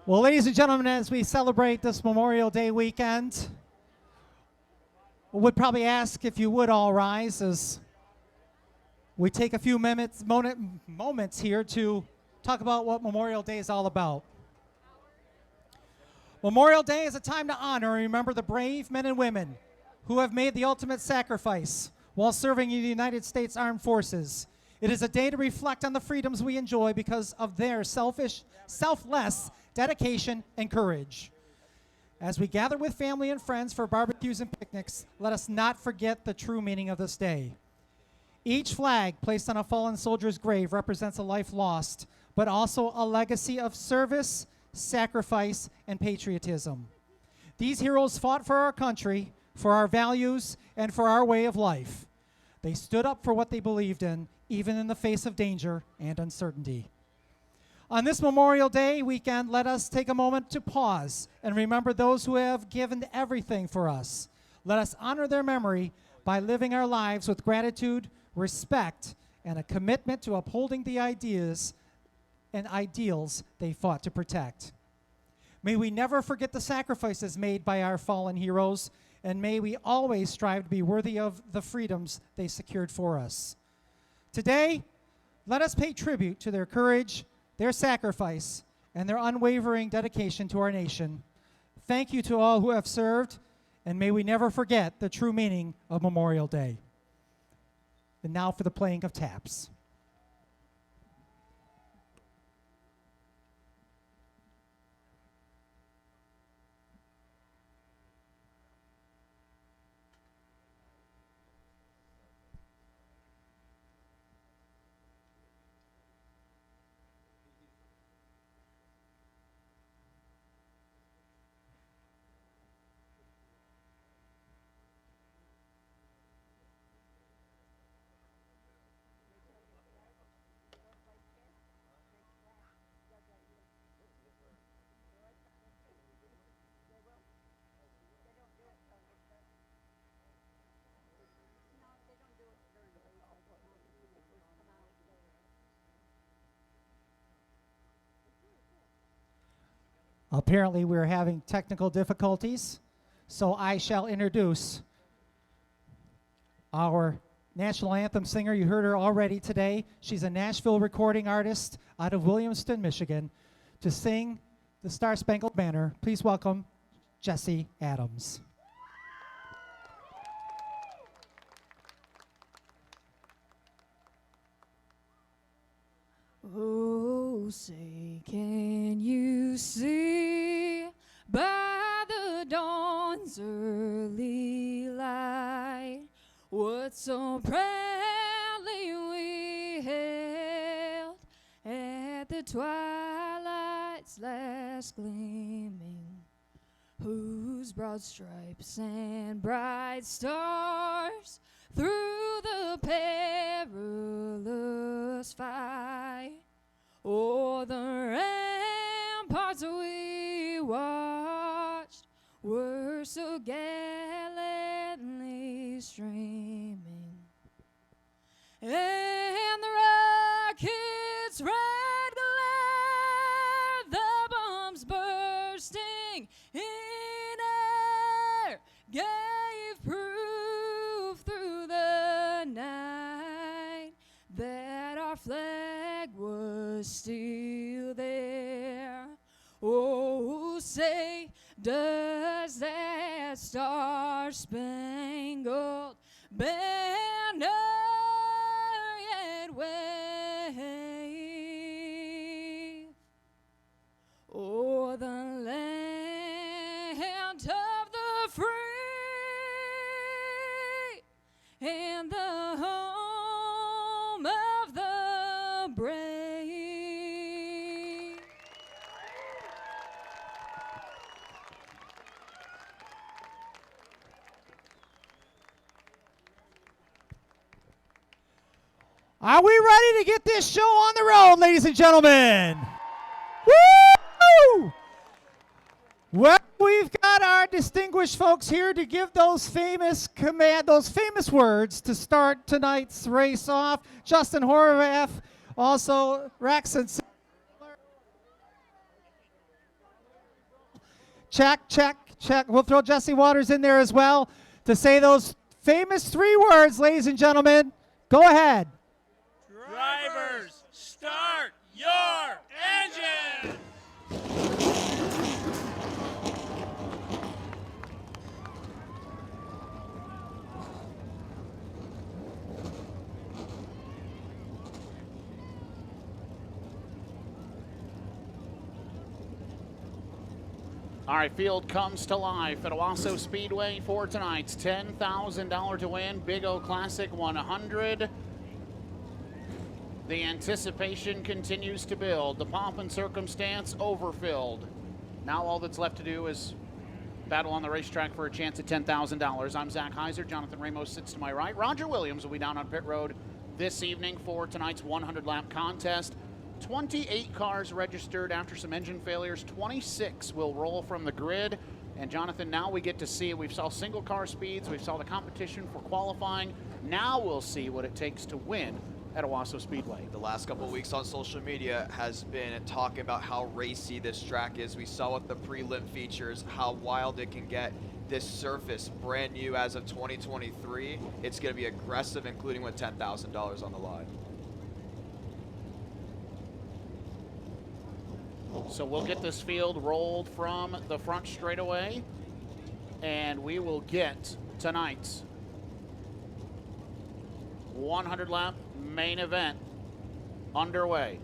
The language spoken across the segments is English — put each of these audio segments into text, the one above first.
Well, ladies and gentlemen, as we celebrate this Memorial Day weekend, I would probably ask if you would all rise as we take a few moments here to talk about what Memorial Day is all about. Memorial Day is a time to honor and remember the brave men and women who have made the ultimate sacrifice while serving in the United States Armed Forces. It is a day to reflect on the freedoms we enjoy because of their selfless dedication and courage. As we gather with family and friends for barbecues and picnics, let us not forget the true meaning of this day. Each flag placed on a fallen soldier's grave represents a life lost, but also a legacy of service, sacrifice, and patriotism. These heroes fought for our country, for our values, and for our way of life. They stood up for what they believed in, even in the face of danger and uncertainty. On this Memorial Day weekend, let us take a moment to pause and remember those who have given everything for us. Let us honor their memory by living our lives with gratitude, respect, and a commitment to upholding the ideas and ideals they fought to protect. May we never forget the sacrifices made by our fallen heroes, and may we always strive to be worthy of the freedoms they secured for us. Today, let us pay tribute to their courage, their sacrifice, and their unwavering dedication to our nation. Thank you to all who have served, and may we never forget the true meaning of Memorial Day. And now for the playing of taps. Apparently, we're having technical difficulties, so I shall introduce our national anthem singer. You heard her already today. She's a Nashville recording artist out of Williamston, Michigan, to sing the Star Spangled Banner. Please welcome Jessie Adams. Oh, say, can you see by the dawn's early light what so proudly we hailed at the twilight's last gleaming, whose broad stripes and bright stars through the perilous fight o'er the ramparts we watched were so gallantly streaming, and the rockets' red glare, the bombs bursting in air, gave proof through the night that our flag was still there. Oh, say, does that star-spangled banner yet wave o'er the land of the free and the home of the brave? Are we ready to get this show on the road, ladies and gentlemen? Woo! Well, we've got our distinguished folks here to give those famous words to start tonight's race off. Justin Horvath, also Rex and check, check, check. We'll throw Jesse Waters in there as well to say those famous 3 words, ladies and gentlemen. Go ahead. Drivers, start your engine! All right, field comes to life at Owosso Speedway for tonight's $10,000 to win Big O Classic 100. The anticipation continues to build. The pomp and circumstance overfilled. Now all that's left to do is battle on the racetrack for a chance at $10,000. I'm Zach Heiser. Jonathan Ramos sits to my right. Roger Williams will be down on pit road this evening for tonight's 100-lap contest. 28 cars registered after some engine failures. 26 will roll from the grid. And Jonathan, now we get to see, we saw single car speeds, we saw the competition for qualifying. Now we'll see what it takes to win at Owosso Speedway. The last couple of weeks on social media has been talking about how racy this track is. We saw with the prelim features how wild it can get. This surface, brand new as of 2023, it's going to be aggressive, including with $10,000 on the line. So we'll get this field rolled from the front straightaway, and we will get tonight's 100-lap main event underway.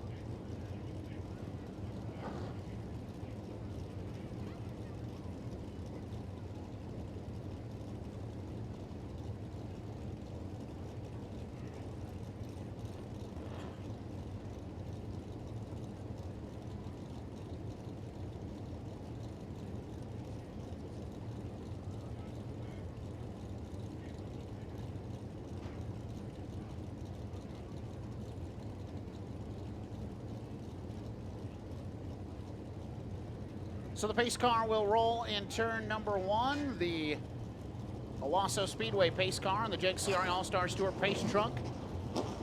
So the pace car will roll in turn number 1. The Owosso Speedway pace car and the Jegs CRA All-Star Stewart pace truck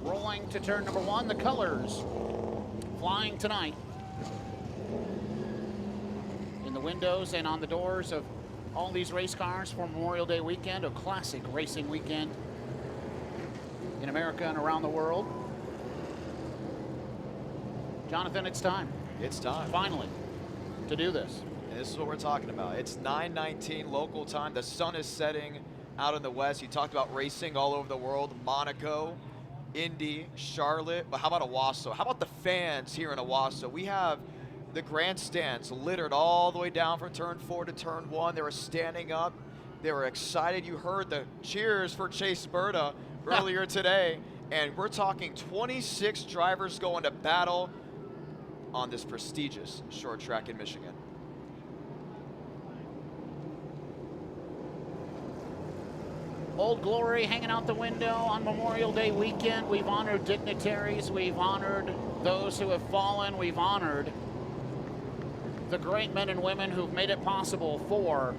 rolling to turn number 1. The colors flying tonight in the windows and on the doors of all these race cars for Memorial Day weekend, a classic racing weekend in America and around the world. Jonathan, it's time. It's time. Finally, to do this. And this is what we're talking about. It's 9:19 local time. The sun is setting out in the west. You talked about racing all over the world. Monaco, Indy, Charlotte. But how about Owosso? How about the fans here in Owosso? We have the grandstands littered all the way down from turn 4 to turn 1. They were standing up. They were excited. You heard the cheers for Chase Berta earlier today. And we're talking 26 drivers going to battle on this prestigious short track in Michigan. Old Glory hanging out the window on Memorial Day weekend. We've honored dignitaries. We've honored those who have fallen. We've honored the great men and women who've made it possible for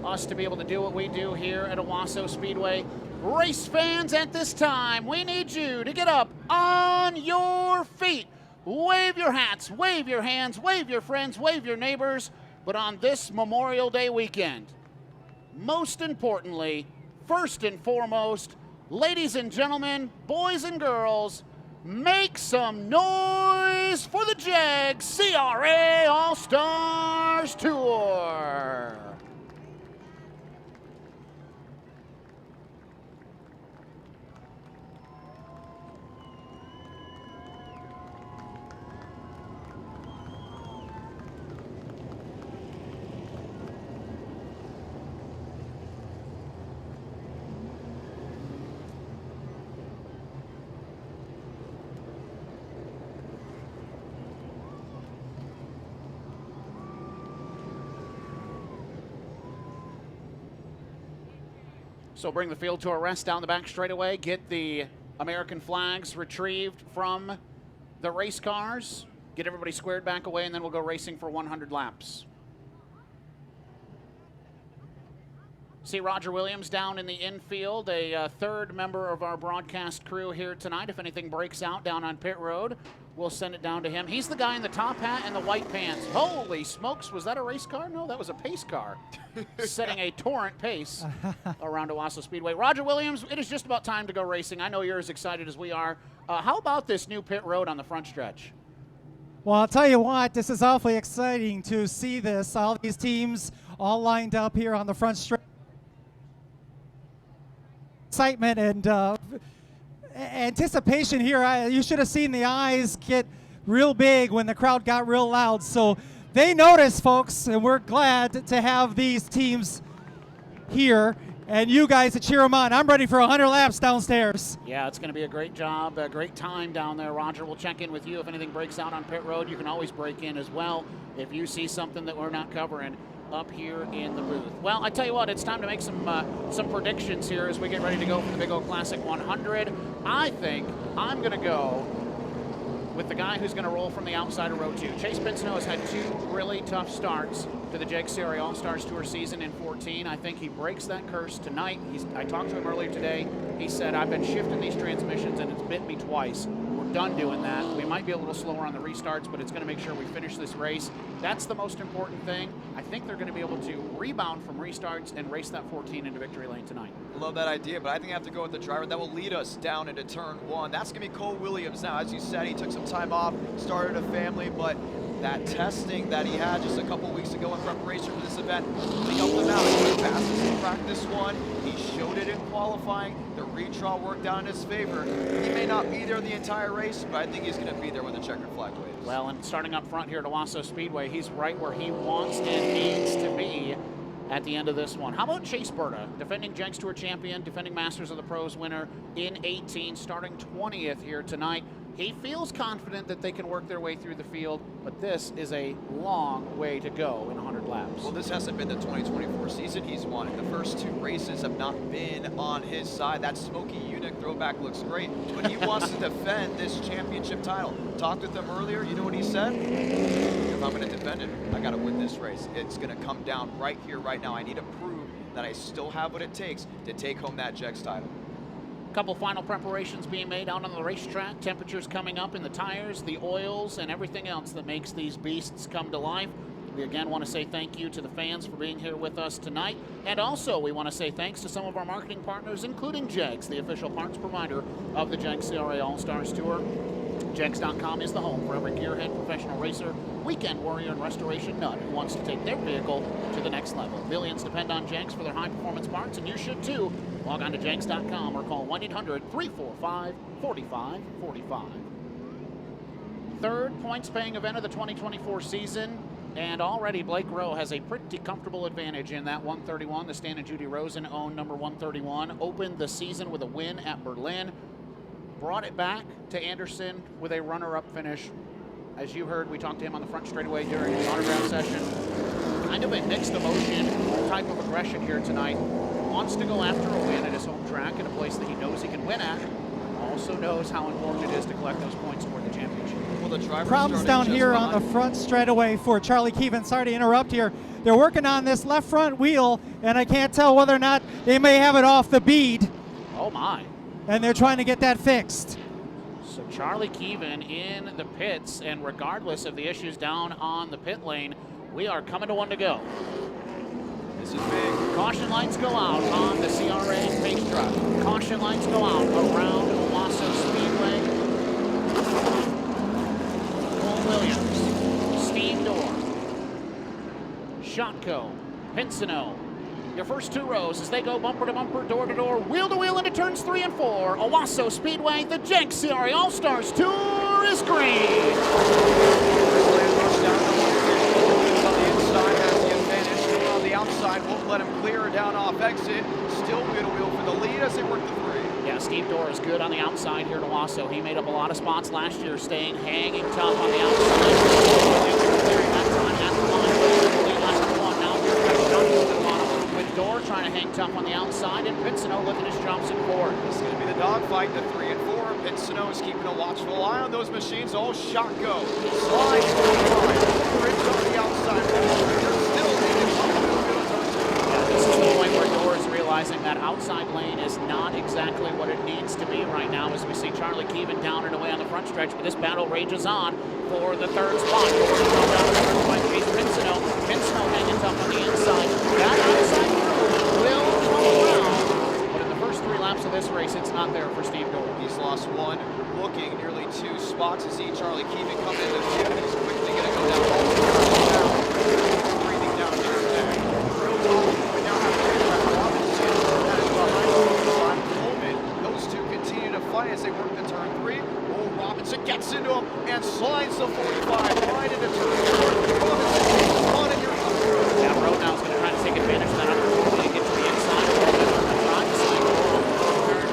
us to be able to do what we do here at Owosso Speedway. Race fans, at this time, we need you to get up on your feet. Wave your hats, wave your hands, wave your friends, wave your neighbors. But on this Memorial Day weekend, most importantly, first and foremost, ladies and gentlemen, boys and girls, make some noise for the Jegs CRA All-Stars Tour. So bring the field to a rest down the back straightaway. Get the American flags retrieved from the race cars. Get everybody squared back away, and then we'll go racing for 100 laps. See Roger Williams down in the infield, a third member of our broadcast crew here tonight. If anything breaks out down on pit road, We'll send it down to him. He's the guy in the top hat and the white pants. Holy smokes, was that a race car? No, that was a pace car. Setting a torrent pace around Owosso Speedway. Roger Williams, it is just about time to go racing. I know you're as excited as we are. How about this new pit road on the front stretch? Well, I'll tell you what, this is awfully exciting to see this. All these teams all lined up here on the front stretch. Excitement and anticipation here. You should have seen the eyes get real big when the crowd got real loud. So they noticed, folks, and we're glad to have these teams here and you guys to cheer them on. I'm ready for 100 laps downstairs. Yeah, it's going to be a great job, a great time down there. Roger, we'll check in with you if anything breaks out on pit road. You can always break in as well if you see something that we're not covering up here in the booth. Well, I tell you what, it's time to make some predictions here as we get ready to go for the Big O Classic 100. I think I'm going to go with the guy who's going to roll from the outside of row 2. Chase Pinsino has had 2 really tough starts to the Jegs CRA All-Stars Tour season in 14. I think he breaks that curse tonight. I talked to him earlier today. He said, I've been shifting these transmissions and it's bit me twice. We're done doing that. We might be a little slower on the restarts, but it's going to make sure we finish this race. That's the most important thing. I think they're going to be able to rebound from restarts and race that 14 into victory lane tonight. Love that idea, but I think I have to go with the driver that will lead us down into turn 1. That's going to be Cole Williams now. As you said, he took some time off, started a family, but that testing that he had just a couple weeks ago in preparation for this event really helped him out. He passes in practice 1. He showed it in qualifying. The redraw worked out in his favor. He may not be there the entire race, but I think he's going to be there when the checkered flag waves. Well, and starting up front here at Owosso Speedway, he's right where he wants and needs to be at the end of this one. How about Chase Berta, defending Jegs Tour champion, defending Masters of the Pros winner in 18, starting 20th here tonight. He feels confident that they can work their way through the field, but this is a long way to go in 100 laps. Well, this hasn't been the 2024 season he's won, and the first 2 races have not been on his side. That Smoky Eunuch throwback looks great, but he wants to defend this championship title. Talked with him earlier, you know what he said? If I'm going to defend it, I got to win this race. It's going to come down right here, right now. I need to prove that I still have what it takes to take home that Jegs title. Couple final preparations being made out on the racetrack. Temperatures coming up in the tires, the oils, and everything else that makes these beasts come to life. We again want to say thank you to the fans for being here with us tonight. And also we want to say thanks to some of our marketing partners, including Jegs, the official parts provider of the Jegs CRA All-Stars Tour. Jegs.com is the home for every gearhead, professional racer, weekend warrior, and restoration nut who wants to take their vehicle to the next level. Millions depend on Jegs for their high-performance parts, and you should too. Log on to Jegs.com or call 1-800-345-4545. Third points-paying event of the 2024 season, and already Blake Rowe has a pretty comfortable advantage in that 131. The Stan and Judy Rosen owned number 131 opened the season with a win at Berlin. Brought it back to Anderson with a runner-up finish. As you heard, we talked to him on the front straightaway during the autograph session. Kind of a mixed emotion type of aggression here tonight. Wants to go after a win at his home track in a place that he knows he can win at. Also knows how important it is to collect those points toward the championship. Well, the driver Problems down here on the front straightaway for Charlie Keevan. Sorry to interrupt here. They're working on this left front wheel, and I can't tell whether or not they may have it off the bead. Oh my. And they're trying to get that fixed. So Charlie Keevan in the pits, and regardless of the issues down on the pit lane, we are coming to 1 to go. This is big. Caution lights go out on the CRA pace truck. Caution lights go out around Owosso Speedway. Cole Williams, Steve Dorr, Shotko, Pinsino. Your first 2 rows as they go bumper to bumper, door to door, wheel to wheel into turns 3 and 4. Owosso Speedway, the Jegs CRA All-Stars Tour is green. On the outside, won't let him clear down off exit. Still wheel to wheel for the lead as they work the 3. Yeah, Steve Dorr is good on the outside here at Owosso. He made up a lot of spots last year, staying hanging tough on the outside. With Dorr trying to hang tough on the outside, and Pinsino lifting his chops in 4. This is going to be the dogfight, the 3 and 4. Pinsino is keeping a watchful eye on those machines. Oh, Shotko slides to the line. Bridge on the outside. They're still making This is the point where Dorr is realizing realizing that outside lane is not exactly what it needs to be right now, as we see Charlie Keevan down and away on the front stretch, but this battle rages on for the third spot. Chase Pinsino. Pinsino hanging tough on the inside. That outside crew will come around, but in the first 3 laps of this race, it's not there for Steve Dorr. He's lost 1, looking nearly 2 spots to see Charlie Keevan come into view. He's quickly going to go down all the way down. Breathing down the track. Real tall, going down that racetrack. Robinson, that is behind Coleman. Those two continue to fight as they work to turn 3. Oh, Robinson gets into him and slides the 45 right into turn 4. Robinson takes on, and you're through. Yeah, Rowe now is going to try to take advantage of that opportunity to get to the inside.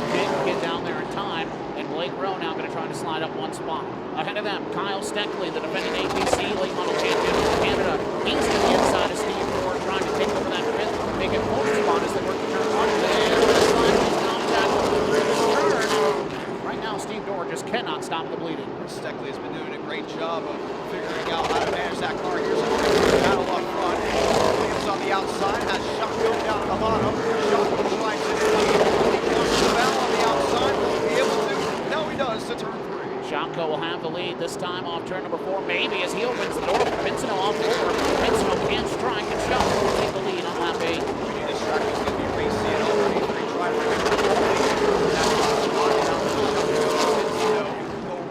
Didn't get down there in time, and Blake Rowe now going to try to slide up 1 spot. Ahead of them, Kyle Steckley, the defending APC late model champion from Canada. He's to the inside of Steve Dorr, trying to take over that 5th, make it 4th spot as they work to turn 1. And the slide is down back through the turn. Right now, Steve Dorr just cannot stop the bleeding. Steckley has been doing a great job of figuring out how to manage that car. Here's a battle up front. Williams on the outside, has Shotgun down at the bottom. Shotgun slides it in. He wants the battle on the outside. Will he be able to? No, he does to turn 3. Shotko will have the lead this time off turn number 4. Maybe as he opens the door for Pinsino off 4. Pinsino can't strike, and Shotko will take the lead on lap 8. This track is going to be racy and already 3 drivers.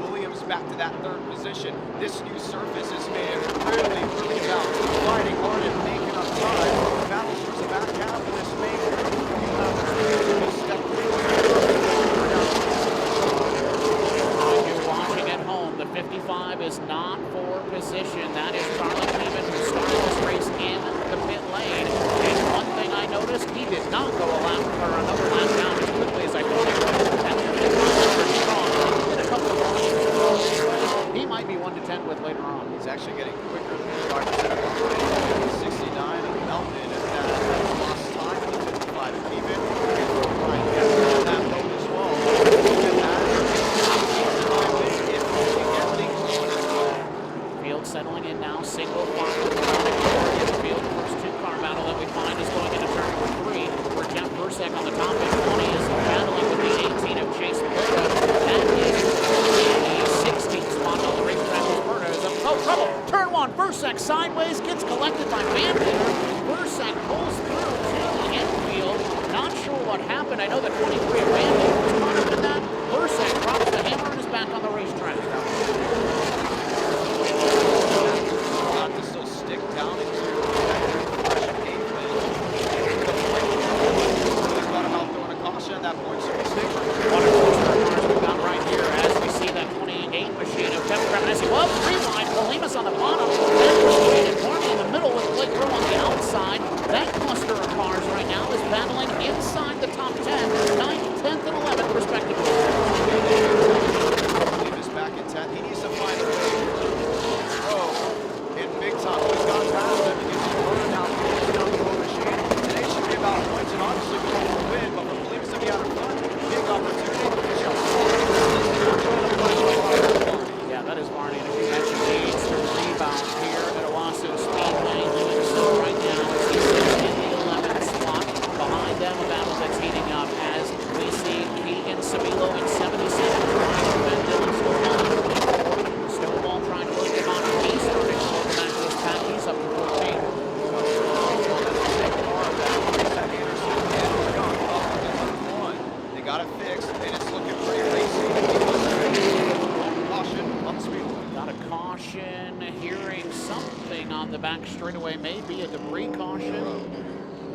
Williams back to that 3rd position. This new surface has been really about fighting hard and making up time. Battles towards the back half of this main group. The 55 is not for position. That is Charlie Keevan, who started this race in the pit lane. And one thing I noticed, he did not go a lap or another lap down as quickly as I thought he would. That's strong. He did a couple of runs. He might be 1 to 10 with later on. He's actually getting quicker than the drivers that are going 69 and Melton, and that's lost time in the 55 and Keevan. Ryan gets on that load as well. Look at that. Field settling in now, single file around the corner in the field. The first 2-car battle that we find is going into turn number 3, where Jeff Bursek on the top end 20 is battling with the 18 of Chase Pitta. That is the 16th spot on the racetrack. Alberta is up. Oh, trouble! Turn 1, Bursek sideways, gets collected by Van Bitter. Bursek pulls through to the infield. Not sure what happened. I know that 23 of Van Bitter was caught up in that. Bursek drops the hammer and is back on the racetrack. To still stick down into fresh pavement. Really thought about throwing a caution at that point, so he's sticking. One of the cars we've got right here as we see that 28 machine of Kevin Cremonesi. Well, 3 line, Polimas on the bottom, then Machine and Barney in the middle with Blake Rowe on the outside. That cluster of cars right now is battling inside the top 10, 9th, 10th, and 11th respectively. Polimas back in 10th. He needs to find a way. Big time. He's gone past him. He gets his burn down the road machine. Today should be about points, and obviously we want to win, but for Williams to be out in front, big opportunity. Yeah, that is Barney. And if you mentioned needs to rebound here at Owosso Speedway, doing so right now as he sits in the 11th spot. Behind them, a battle that's heating up as we see Keegan Sabilo in 77 trying to prevent Dylan Stovall trying to look him on a piece. He's up to 14. They got it fixed, and it's looking pretty racy. Caution on the speedway. Got a caution, hearing something on the back straightaway, maybe a debris caution.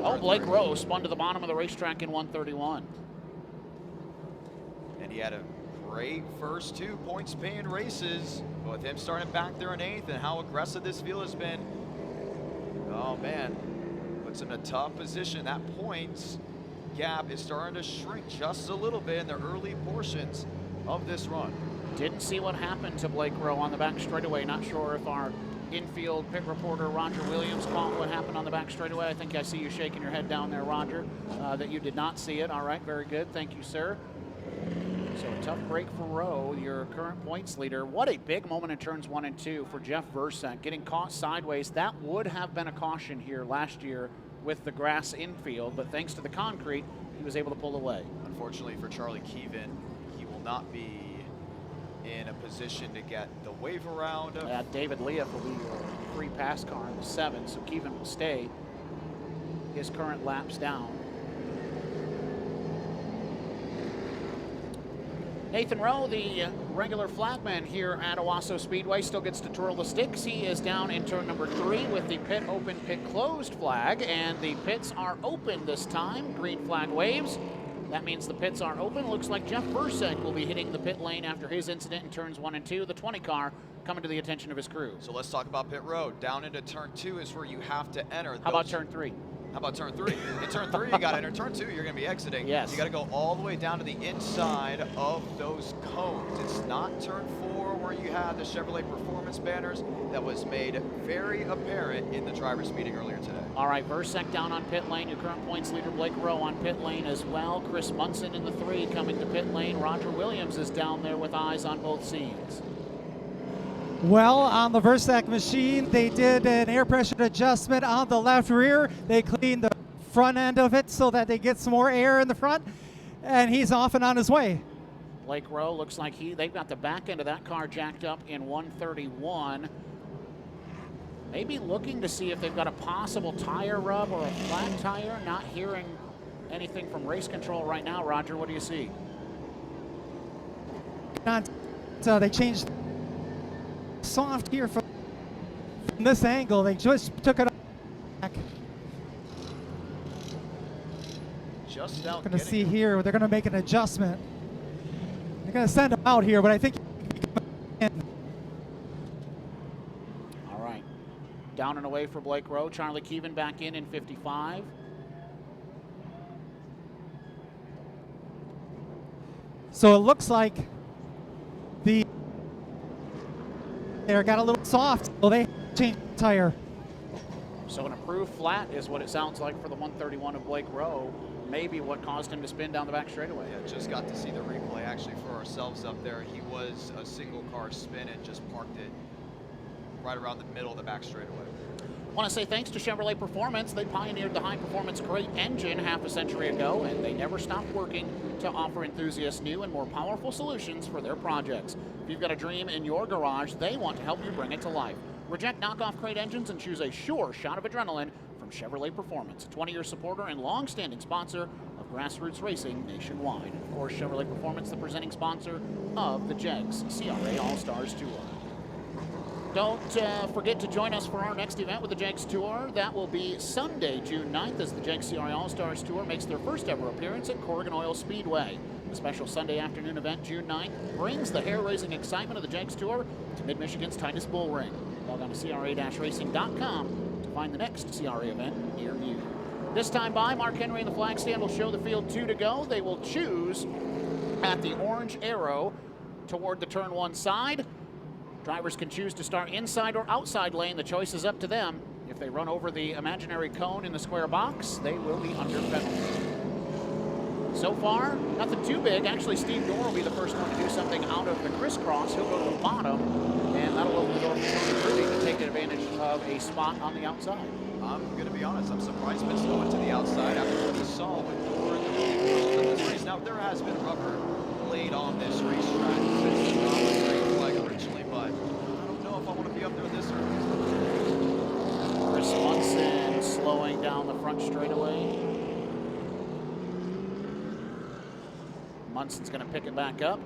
Oh, Blake Rowe spun to the bottom of the racetrack in 131. And he had a great first 2 points-paying races. With him starting back there in 8th and how aggressive this field has been. Oh man, puts him in a tough position. That points gap is starting to shrink just a little bit in the early portions of this run. Didn't see what happened to Blake Rowe on the back straightaway. Not sure if our infield pit reporter Roger Williams caught what happened on the back straightaway. I think I see you shaking your head down there, Roger, that you did not see it. All right, very good. Thank you, sir. So a tough break for Rowe, your current points leader. What a big moment in turns 1 and 2 for Jeff Bursek, getting caught sideways. That would have been a caution here last year with the grass infield, but thanks to the concrete, he was able to pull away. Unfortunately for Charlie Keevan, he will not be in a position to get the wave around. David Leaf will be your free pass car in the 7, so Keevan will stay his current laps down. Nathan Rowe, the regular flagman here at Owosso Speedway, still gets to twirl the sticks. He is down in turn number 3 with the pit open, pit closed flag, and the pits are open this time. Green flag waves. That means the pits are open. Looks like Jeff Bursek will be hitting the pit lane after his incident in turns 1 and 2. The 20 car coming to the attention of his crew. So let's talk about pit road. Down into turn 2 is where you have to enter. How about turn 3? How about turn 3? In turn 3, you got to enter. Turn 2, you're going to be exiting. Yes. You got to go all the way down to the inside of those cones. It's not turn 4 where you had the Chevrolet Performance banners. That was made very apparent in the driver's meeting earlier today. All right, Bursek down on pit lane. Your current points leader, Blake Rowe, on pit lane as well. Chris Munson in the 3 coming to pit lane. Roger Williams is down there with eyes on both scenes. Well, on the Versac machine, they did an air pressure adjustment on the left rear. They cleaned the front end of it so that they get some more air in the front, and he's off and on his way. Blake Rowe looks like they've got the back end of that car jacked up in 131. Maybe looking to see if they've got a possible tire rub or a flat tire. Not hearing anything from race control right now. Roger, what do you see? So they changed soft here from this angle. They just took it back. Just out. Going to see here, they're going to make an adjustment. They're going to send him out here, but I think. All right. Down and away for Blake Rowe. Charlie Keevan back in 55. So it looks like the air got a little soft, so they changed the tire. So an improved flat is what it sounds like for the 131 of Blake Rowe. Maybe what caused him to spin down the back straightaway. Yeah, just got to see the replay actually for ourselves up there. He was a single car spin and just parked it right around the middle of the back straightaway. I want to say thanks to Chevrolet Performance. They pioneered the high-performance crate engine half a century ago, and they never stopped working to offer enthusiasts new and more powerful solutions for their projects. If you've got a dream in your garage, they want to help you bring it to life. Reject knockoff crate engines and choose a sure shot of adrenaline from Chevrolet Performance, a 20-year supporter and long-standing sponsor of grassroots racing nationwide. Of course, Chevrolet Performance, the presenting sponsor of the Jegs CRA All-Stars Tour. Don't forget to join us for our next event with the Jegs Tour. That will be Sunday, June 9th, as the Jegs CRA All-Stars Tour makes their first ever appearance at Owosso Speedway. The special Sunday afternoon event, June 9th, brings the hair-raising excitement of the Jegs Tour to Mid-Michigan's tightest bull ring. Log on to CRA-racing.com to find the next CRA event near you. This time by, Mark Henry and the flag stand will show the field 2 to go. They will choose at the orange arrow toward the turn 1 side. Drivers can choose to start inside or outside lane. The choice is up to them. If they run over the imaginary cone in the square box, they will be under penalty. So far, nothing too big. Actually, Steve Dorr will be the first one to do something out of the crisscross. He'll go to the bottom, and that'll open the door for Tony Rudy to take advantage of a spot on the outside. I'm going to be honest, I'm surprised Pinson went to the outside after what he saw with Dorr in the beginning of this race. Now, there has been rubber laid on this racetrack since the green flag originally, but I don't know if I want to be up there this early. Chris Munson slowing down the front straightaway. Munson's going to pick it back up.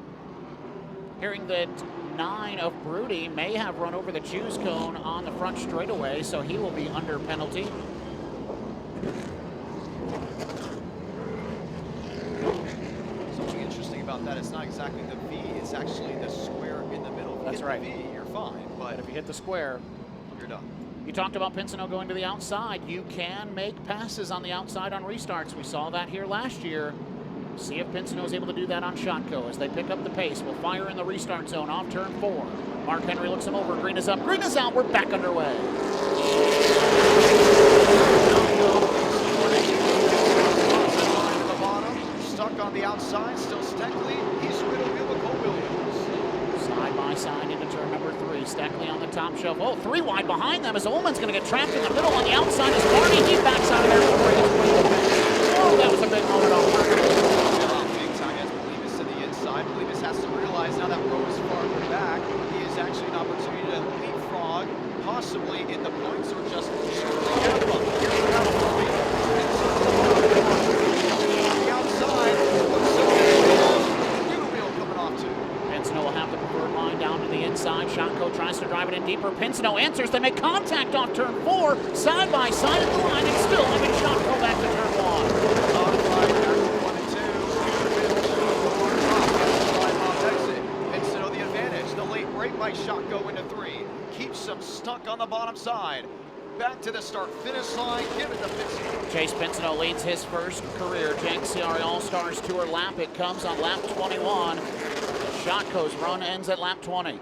Hearing that 9 of Broody may have run over the choose cone on the front straightaway, so he will be under penalty. Something interesting about that, it's not exactly the V, it's actually the square in the middle. If you That's hit right. the V, you're fine, but If you hit the square, you're done. you talked about Pinsino going to the outside. You can make passes on the outside on restarts. We saw that here last year. See if Pinsino is able to do that on Shotco as they pick up the pace. We'll fire in the restart zone off turn 4. Mark Henry looks him over. Green is up. Green is out. We're back underway. The bottom, stuck on the outside, still Steckley. He's riddled with Cole Williams. Side by side into turn number 3. Steckley on the top shelf. Oh, 3 wide behind them as Ullman's going to get trapped in the middle. On the outside is Barney. He backs out of there before he gets put in the fence. Oh, that was a big moment on Marcus. Big time as Belibas to the inside. Belibas has to realize now that Rowe is farther back, he is actually an opportunity to leapfrog, possibly in the points or just shoot the gap up. Here's the battle for me. On the outside, wheel coming off too. Pincinel will have the preferred line down to the inside. Shotco tries to drive it in deeper. Pincinel answers. They make contact off turn 4. Side by side at the line. It's still having Shotco back to turn 1. Pincinel the advantage. The late break by Shotco into 3. Keeps them stuck on the bottom side. Back to the start-finish line. Give it to Pincinel. Chase Pincinel leads his first career Jegs CRA All-Stars Tour lap. It comes on lap 21. Shotco's run ends at lap 20.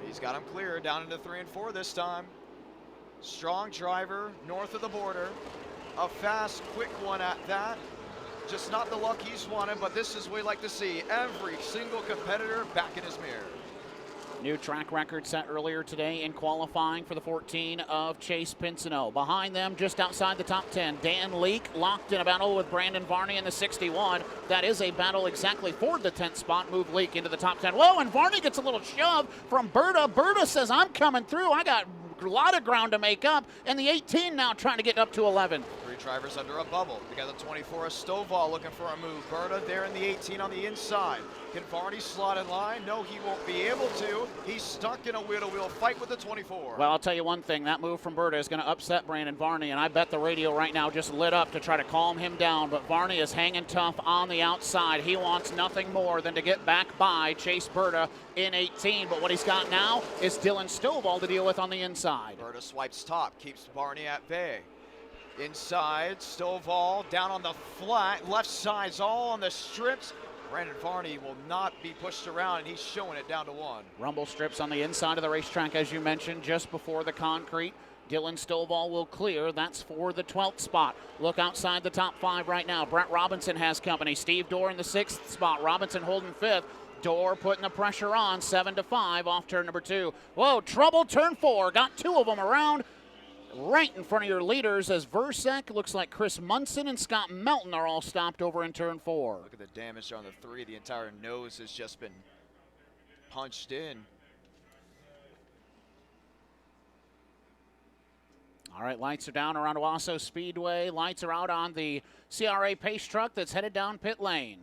He's got him clear down into 3 and 4 this time. Strong driver north of the border. A fast, quick one at that. Just not the luck he's wanted, but this is what we like to see. Every single competitor back in his mirror. New track record set earlier today in qualifying for the 14 of Chase Pincinel. Behind them, just outside the top 10, Dan Leake locked in a battle with Brandon Varney in the 61. That is a battle exactly for the 10th spot. Move Leake into the top 10. Whoa, and Varney gets a little shove from Berta. Berta says, I'm coming through. I got a lot of ground to make up. And the 18 now trying to get up to 11. 3 drivers under a bubble. We got the 24 of Stovall looking for a move. Berta there in the 18 on the inside. Can Varney slot in line? No, he won't be able to. He's stuck in a wheel-to-wheel fight with the 24. Well, I'll tell you one thing. That move from Berta is going to upset Brandon Varney, and I bet the radio right now just lit up to try to calm him down. But Varney is hanging tough on the outside. He wants nothing more than to get back by Chase Berta in 18. But what he's got now is Dylan Stovall to deal with on the inside. Berta swipes top, keeps Varney at bay. Inside, Stovall down on the flat. Left side's all on the strips. Brandon Varney will not be pushed around, and he's showing it down to 1. Rumble strips on the inside of the racetrack, as you mentioned, just before the concrete. Dylan Stovall will clear. That's for the 12th spot. Look outside the top 5 right now. Brett Robinson has company. Steve Dorr in the 6th spot. Robinson holding 5th. Dorr putting the pressure on. 7-5 off turn number 2. Whoa, trouble turn 4. Got 2 of them around. Right in front of your leaders as Versek, looks like Chris Munson and Scott Melton are all stopped over in turn 4. Look at the damage on the 3. The entire nose has just been punched in. All right, lights are down around Owosso Speedway. Lights are out on the CRA pace truck that's headed down pit lane.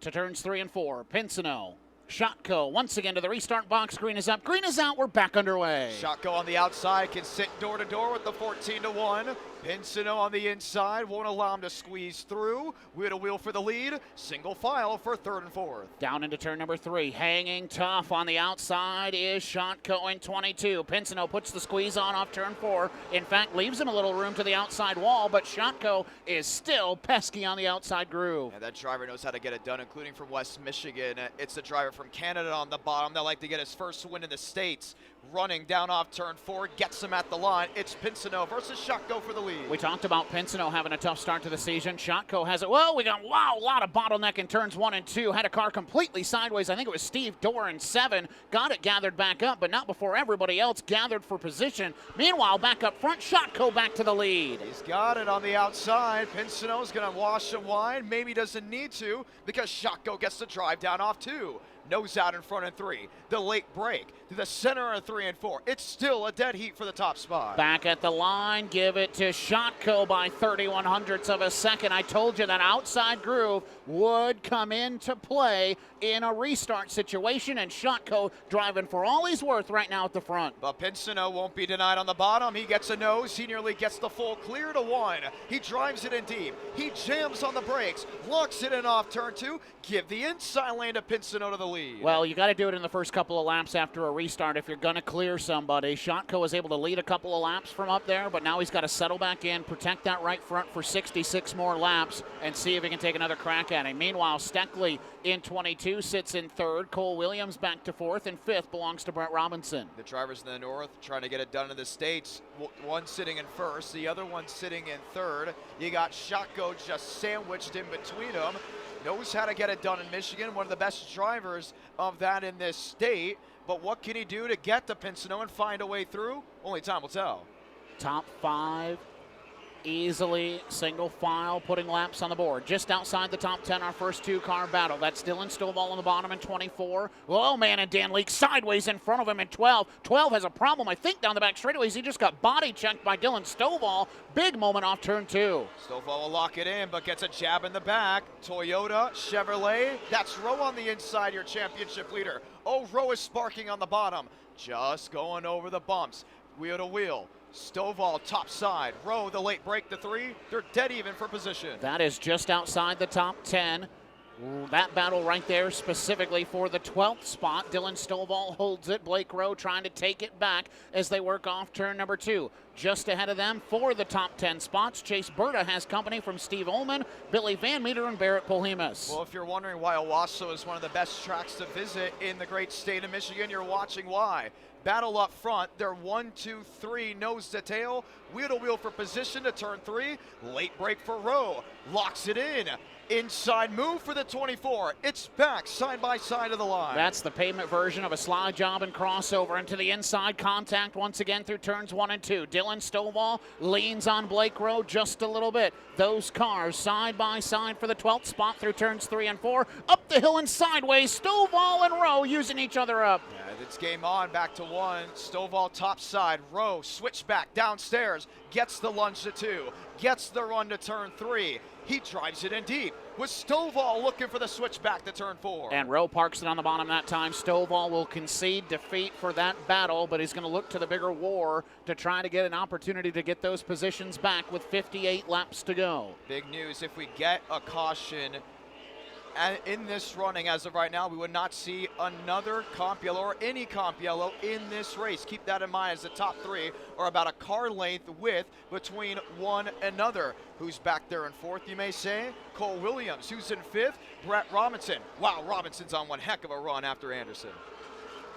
To turns 3 and 4, Pincinel. Shotco once again to the restart box. Green is up, green is out. We're back underway. Shotco on the outside can sit door to door with the 14-1. Pincinel on the inside won't allow him to squeeze through. Wheel to wheel for the lead. Single file for 3rd and 4th. Down into turn number 3. Hanging tough on the outside is Shotco in 22. Pincinel puts the squeeze on off turn 4. In fact, leaves him a little room to the outside wall, but Shotco is still pesky on the outside groove. And that driver knows how to get it done, including from West Michigan. It's the driver from Canada on the bottom that like to get his first win in the States. Running down off turn 4, gets him at the line. It's Pincinel versus Shotco for the lead. We talked about Pincinel having a tough start to the season. Shotco has it. Well, we got, wow, a lot of bottleneck in turns 1 and 2. Had a car completely sideways. I think it was Steve Dorr in 7. Got it gathered back up, but not before everybody else gathered for position. Meanwhile, back up front, Shotco back to the lead. He's got it on the outside. Pincinel's going to wash him wide. Maybe doesn't need to because Shotco gets to drive down off 2. Nose out in front in 3. The late break to the center of 3 and 4. It's still a dead heat for the top spot. Back at the line, give it to Shotco by 31/100ths of a second. I told you that outside groove would come into play in a restart situation, and Shotco driving for all he's worth right now at the front. But Pincinel won't be denied on the bottom. He gets a nose. He nearly gets the full clear to 1. He drives it in deep. He jams on the brakes, locks it in off turn 2. Give the inside lane to Pincinel to the lead. Well, you got to do it in the first couple of laps after a restart if you're going to clear somebody. Shotco was able to lead a couple of laps from up there, but now he's got to settle back in, protect that right front for 66 more laps, and see if he can take another crack at him. Meanwhile, Steckley in 22 sits in 3rd. Cole Williams back to 4th, and 5th belongs to Brett Robinson. The drivers in the north trying to get it done in the States. One sitting in 1st, the other one sitting in 3rd. You got Shotco just sandwiched in between them. knows how to get it done in Michigan, one of the best drivers of that in this state. But what can he do to get to Pinsino and find a way through? Only time will tell. Top 5, easily single file, putting laps on the board. Just outside the top 10, our first 2-car battle. That's Dylan Stovall on the bottom in 24. Oh, man, and Dan Leake sideways in front of him in 12. 12 has a problem, I think, down the back straightaways. He just got body checked by Dylan Stovall. Big moment off turn 2. Stovall will lock it in, but gets a jab in the back. Toyota, Chevrolet, that's Rowe on the inside, your championship leader. Oh, Rowe is sparking on the bottom. Just going over the bumps. Wheel to wheel. Stovall top side. Rowe the late break to 3. They're dead even for position. That is just outside the top 10. That battle right there specifically for the 12th spot. Dylan Stovall holds it. Blake Rowe trying to take it back as they work off turn number 2. Just ahead of them for the top 10 spots, Chase Berta has company from Steve Ullman, Billy Van Meter, and Barrett Polhemus. Well, if you're wondering why Owosso is one of the best tracks to visit in the great state of Michigan, you're watching why. Battle up front, they're 1, 2, 3, nose to tail, wheel to wheel for position to turn 3, late break for Rowe, locks it in, inside move for the 24, it's back side by side of the line. That's the pavement version of a slide job and crossover into the inside, contact once again through turns 1 and 2. Dylan Stovall leans on Blake Rowe just a little bit. Those cars side by side for the 12th spot through turns 3 and 4, up the hill and sideways, Stovall and Rowe using each other up. Yeah, it's game on, back to 1. Stovall top side. Rowe switch back downstairs. Gets the lunge to 2. Gets the run to turn 3. He drives it in deep. With Stovall looking for the switch back to turn 4. And Rowe parks it on the bottom that time. Stovall will concede defeat for that battle, but he's going to look to the bigger war to try to get an opportunity to get those positions back with 58 laps to go. Big news, if we get a caution in this running as of right now, we would not see another comp yellow or any comp yellow in this race. Keep that in mind, as the top 3 are about a car length width between one another. Who's back there in 4th, you may say? Cole Williams. Who's in 5th? Brett Robinson. Wow, Robinson's on one heck of a run after Anderson.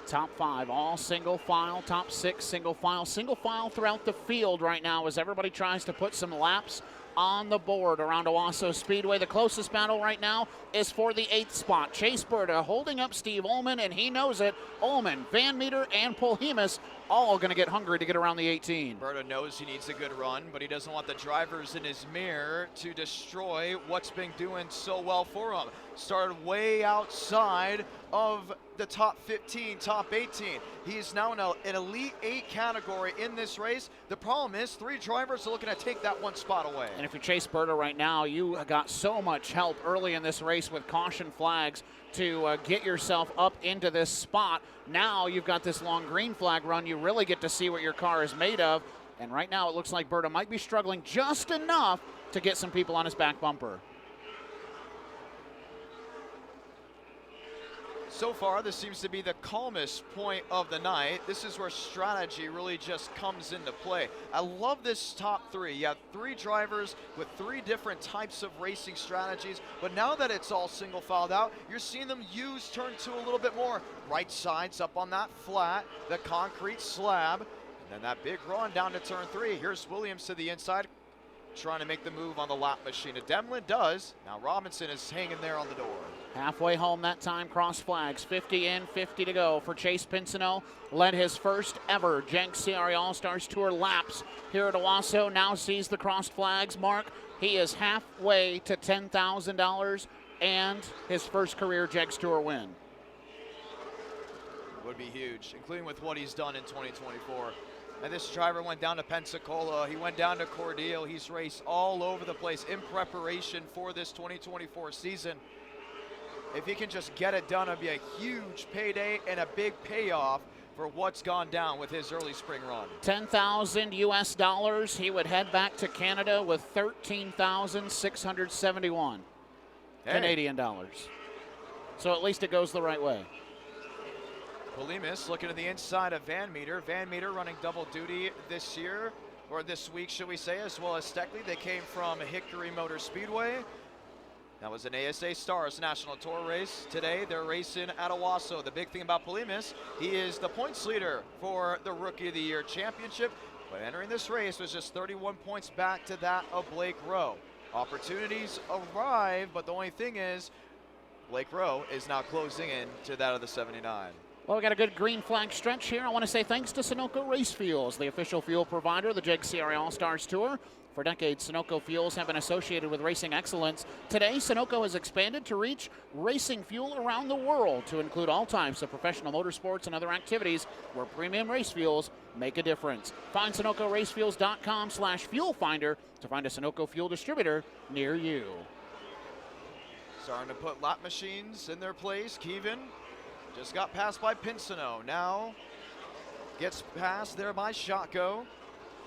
Top 5, all single file. Top 6, single file. Single file throughout the field right now as everybody tries to put some laps on the board around Owosso Speedway. The closest battle right now is for the 8th spot. Chase Berta holding up Steve Ullman, and he knows it. Ullman, Van Meter, and Polhemus all going to get hungry to get around the 18. Berta knows he needs a good run, but he doesn't want the drivers in his mirror to destroy what's been doing so well for him. Started way outside of the top 15, top 18. He is now in an Elite 8 category in this race. The problem is 3 drivers are looking to take that 1 spot away. And if you're Chase Berta right now, you got so much help early in this race with caution flags to get yourself up into this spot. Now you've got this long green flag run. You really get to see what your car is made of. And right now it looks like Berta might be struggling just enough to get some people on his back bumper. So far, this seems to be the calmest point of the night. This is where strategy really just comes into play. I love this top 3. You have 3 drivers with 3 different types of racing strategies, but now that it's all single filed out, you're seeing them use turn 2 a little bit more. Right sides up on that flat, the concrete slab, and then that big run down to turn 3. Here's Williams to the inside, trying to make the move on the lap machine. Demlin does. Now Robinson is hanging there on the door. Halfway home that time, cross flags. 50 in, 50 to go for Chase Pinsino. Led his first ever Jegs CRA All-Stars Tour laps here at Owosso. Now sees the crossed flags mark. He is halfway to $10,000 and his first career Jegs Tour win. Would be huge, including with what he's done in 2024. And this driver went down to Pensacola, he went down to Cordele, he's raced all over the place in preparation for this 2024 season. If he can just get it done, it'll be a huge payday and a big payoff for what's gone down with his early spring run. 10,000 US dollars. He would head back to Canada with 13,671 Canadian dollars. So at least it goes the right way. Polhemus looking to the inside of Van Meter. Van Meter running double duty this year, or this week, should we say, as well as Steckley. They came from Hickory Motor Speedway. That was an ASA Stars National Tour race. Today, they're racing at Owosso. The big thing about Polhemus, he is the points leader for the Rookie of the Year championship, but entering this race was just 31 points back to that of Blake Rowe. Opportunities arrive, but the only thing is, Blake Rowe is now closing in to that of the 79. Well, we got a good green flag stretch here. I want to say thanks to Sunoco Race Fuels, the official fuel provider of the Jegs CRA All-Stars Tour. For decades, Sunoco fuels have been associated with racing excellence. Today, Sunoco has expanded to reach racing fuel around the world to include all types of professional motorsports and other activities where premium race fuels make a difference. Find SunocoRaceFuels.com/fuel finder to find a Sunoco fuel distributor near you. Starting to put lap machines in their place. Keevan just got passed by Pinsino. Now gets passed there by Shotko.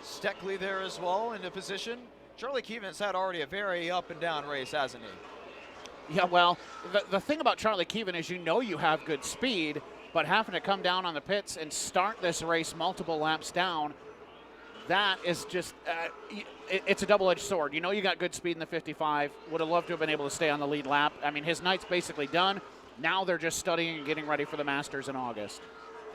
Steckley there as well into position. Charlie Keevan's had already a very up and down race, hasn't he? Yeah, well, the thing about Charlie Keevan is you know you have good speed, but having to come down on the pits and start this race multiple laps down, that is just, it's a double-edged sword. You know you got good speed in the 55. Would have loved to have been able to stay on the lead lap. I mean, his night's basically done. Now they're just studying and getting ready for the Masters in August.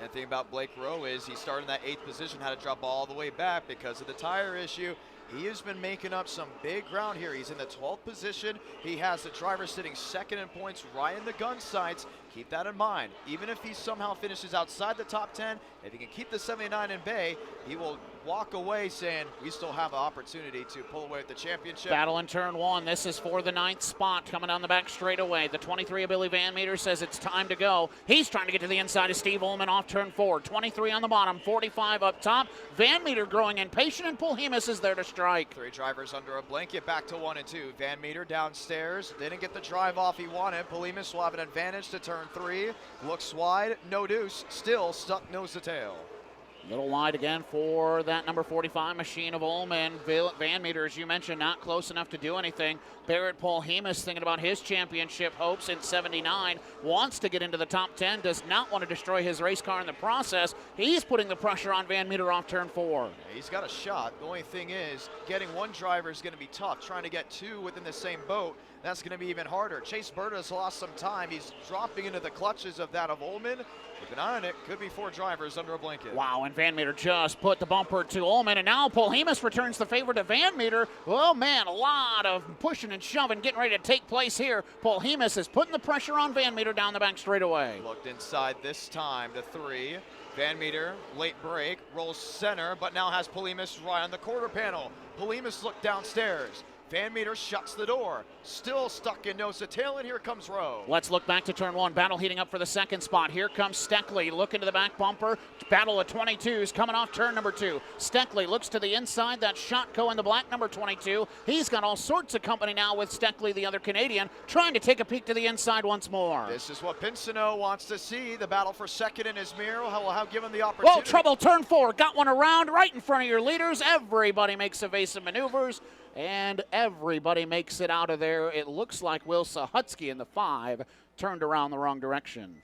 And the thing about Blake Rowe is he started in that 8th position, had to drop all the way back because of the tire issue. He has been making up some big ground here. He's in the 12th position. He has the driver sitting second in points right in the gun sights. Keep that in mind. Even if he somehow finishes outside the top 10, if he can keep the 79 in bay, he will walk away saying, we still have an opportunity to pull away with the championship. Battle in turn one. This is for the 9th spot coming down the back straightaway. The 23 of Billy Van Meter says it's time to go. He's trying to get to the inside of Steve Ullman off turn 4. 23 on the bottom, 45 up top. Van Meter growing impatient, and Polhemus is there to strike. 3 drivers under a blanket, back to 1 and 2. Van Meter downstairs, didn't get the drive off he wanted. Polhemus will have an advantage to turn 3. Looks wide, no deuce, still stuck nose to tail. Little wide again for that number 45 machine of Ullman. Van Meter, as you mentioned, not close enough to do anything. Barrett Polhemus thinking about his championship hopes in 79. Wants to get into the top 10. Does not want to destroy his race car in the process. He's putting the pressure on Van Meter off turn 4. He's got a shot. The only thing is, getting one driver is going to be tough. Trying to get 2 within the same boat, that's going to be even harder. Chase Berta's lost some time. He's dropping into the clutches of that of Ullman. Keep an eye on it. Could be 4 drivers under a blanket. Wow, and Van Meter just put the bumper to Ullman, and now Polhemus returns the favor to Van Meter. Oh, man, a lot of pushing and shoving getting ready to take place here. Polhemus is putting the pressure on Van Meter down the back straightaway. Looked inside this time to 3. Van Meter, late break, rolls center, but now has Polhemus right on the quarter panel. Polhemus looked downstairs. Van Meter shuts the door. Still stuck in nose to tail, and here comes Rowe. Let's look back to turn 1. Battle heating up for the 2nd spot. Here comes Steckley. Look into the back bumper. Battle of 22s coming off turn number 2. Steckley looks to the inside. That's Shotko in the black, number 22. He's got all sorts of company now with Steckley, the other Canadian, trying to take a peek to the inside once more. This is what Pinsino wants to see. The battle for second in his mirror will have given him the opportunity. Whoa, trouble, turn 4. Got one around right in front of your leaders. Everybody makes evasive maneuvers, and everybody makes it out of there. It looks like Will Sahutsky in the 5 turned around the wrong direction.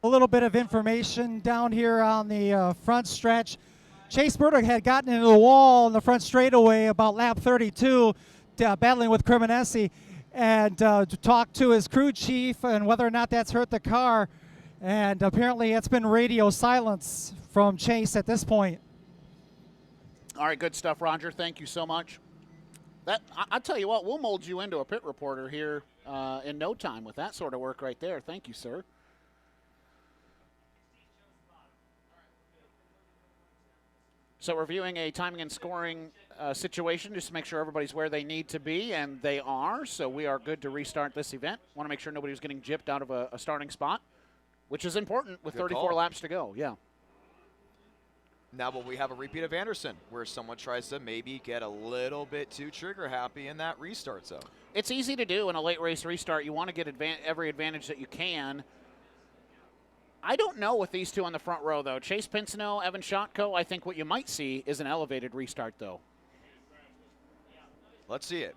A little bit of information down here on the front stretch. Chase Burdick had gotten into the wall in the front straightaway about lap 32, battling with Cremonesi, and talked to his crew chief and whether or not that's hurt the car. And apparently it's been radio silence from Chase at this point. All right, good stuff, Roger. Thank you so much. I'll tell you what, we'll mold you into a pit reporter here in no time with that sort of work right there. Thank you, sir. So reviewing a timing and scoring situation just to make sure everybody's where they need to be, and they are. So we are good to restart this event. Want to make sure nobody's getting gypped out of a starting spot, which is important with 34 laps to go. Yeah. Now will we have a repeat of Anderson, where someone tries to maybe get a little bit too trigger happy in that restart zone? It's easy to do in a late race restart. You want to get every advantage that you can. I don't know with these two on the front row, though. Chase Pinsino, Evan Shotko, I think what you might see is an elevated restart, though. Let's see it.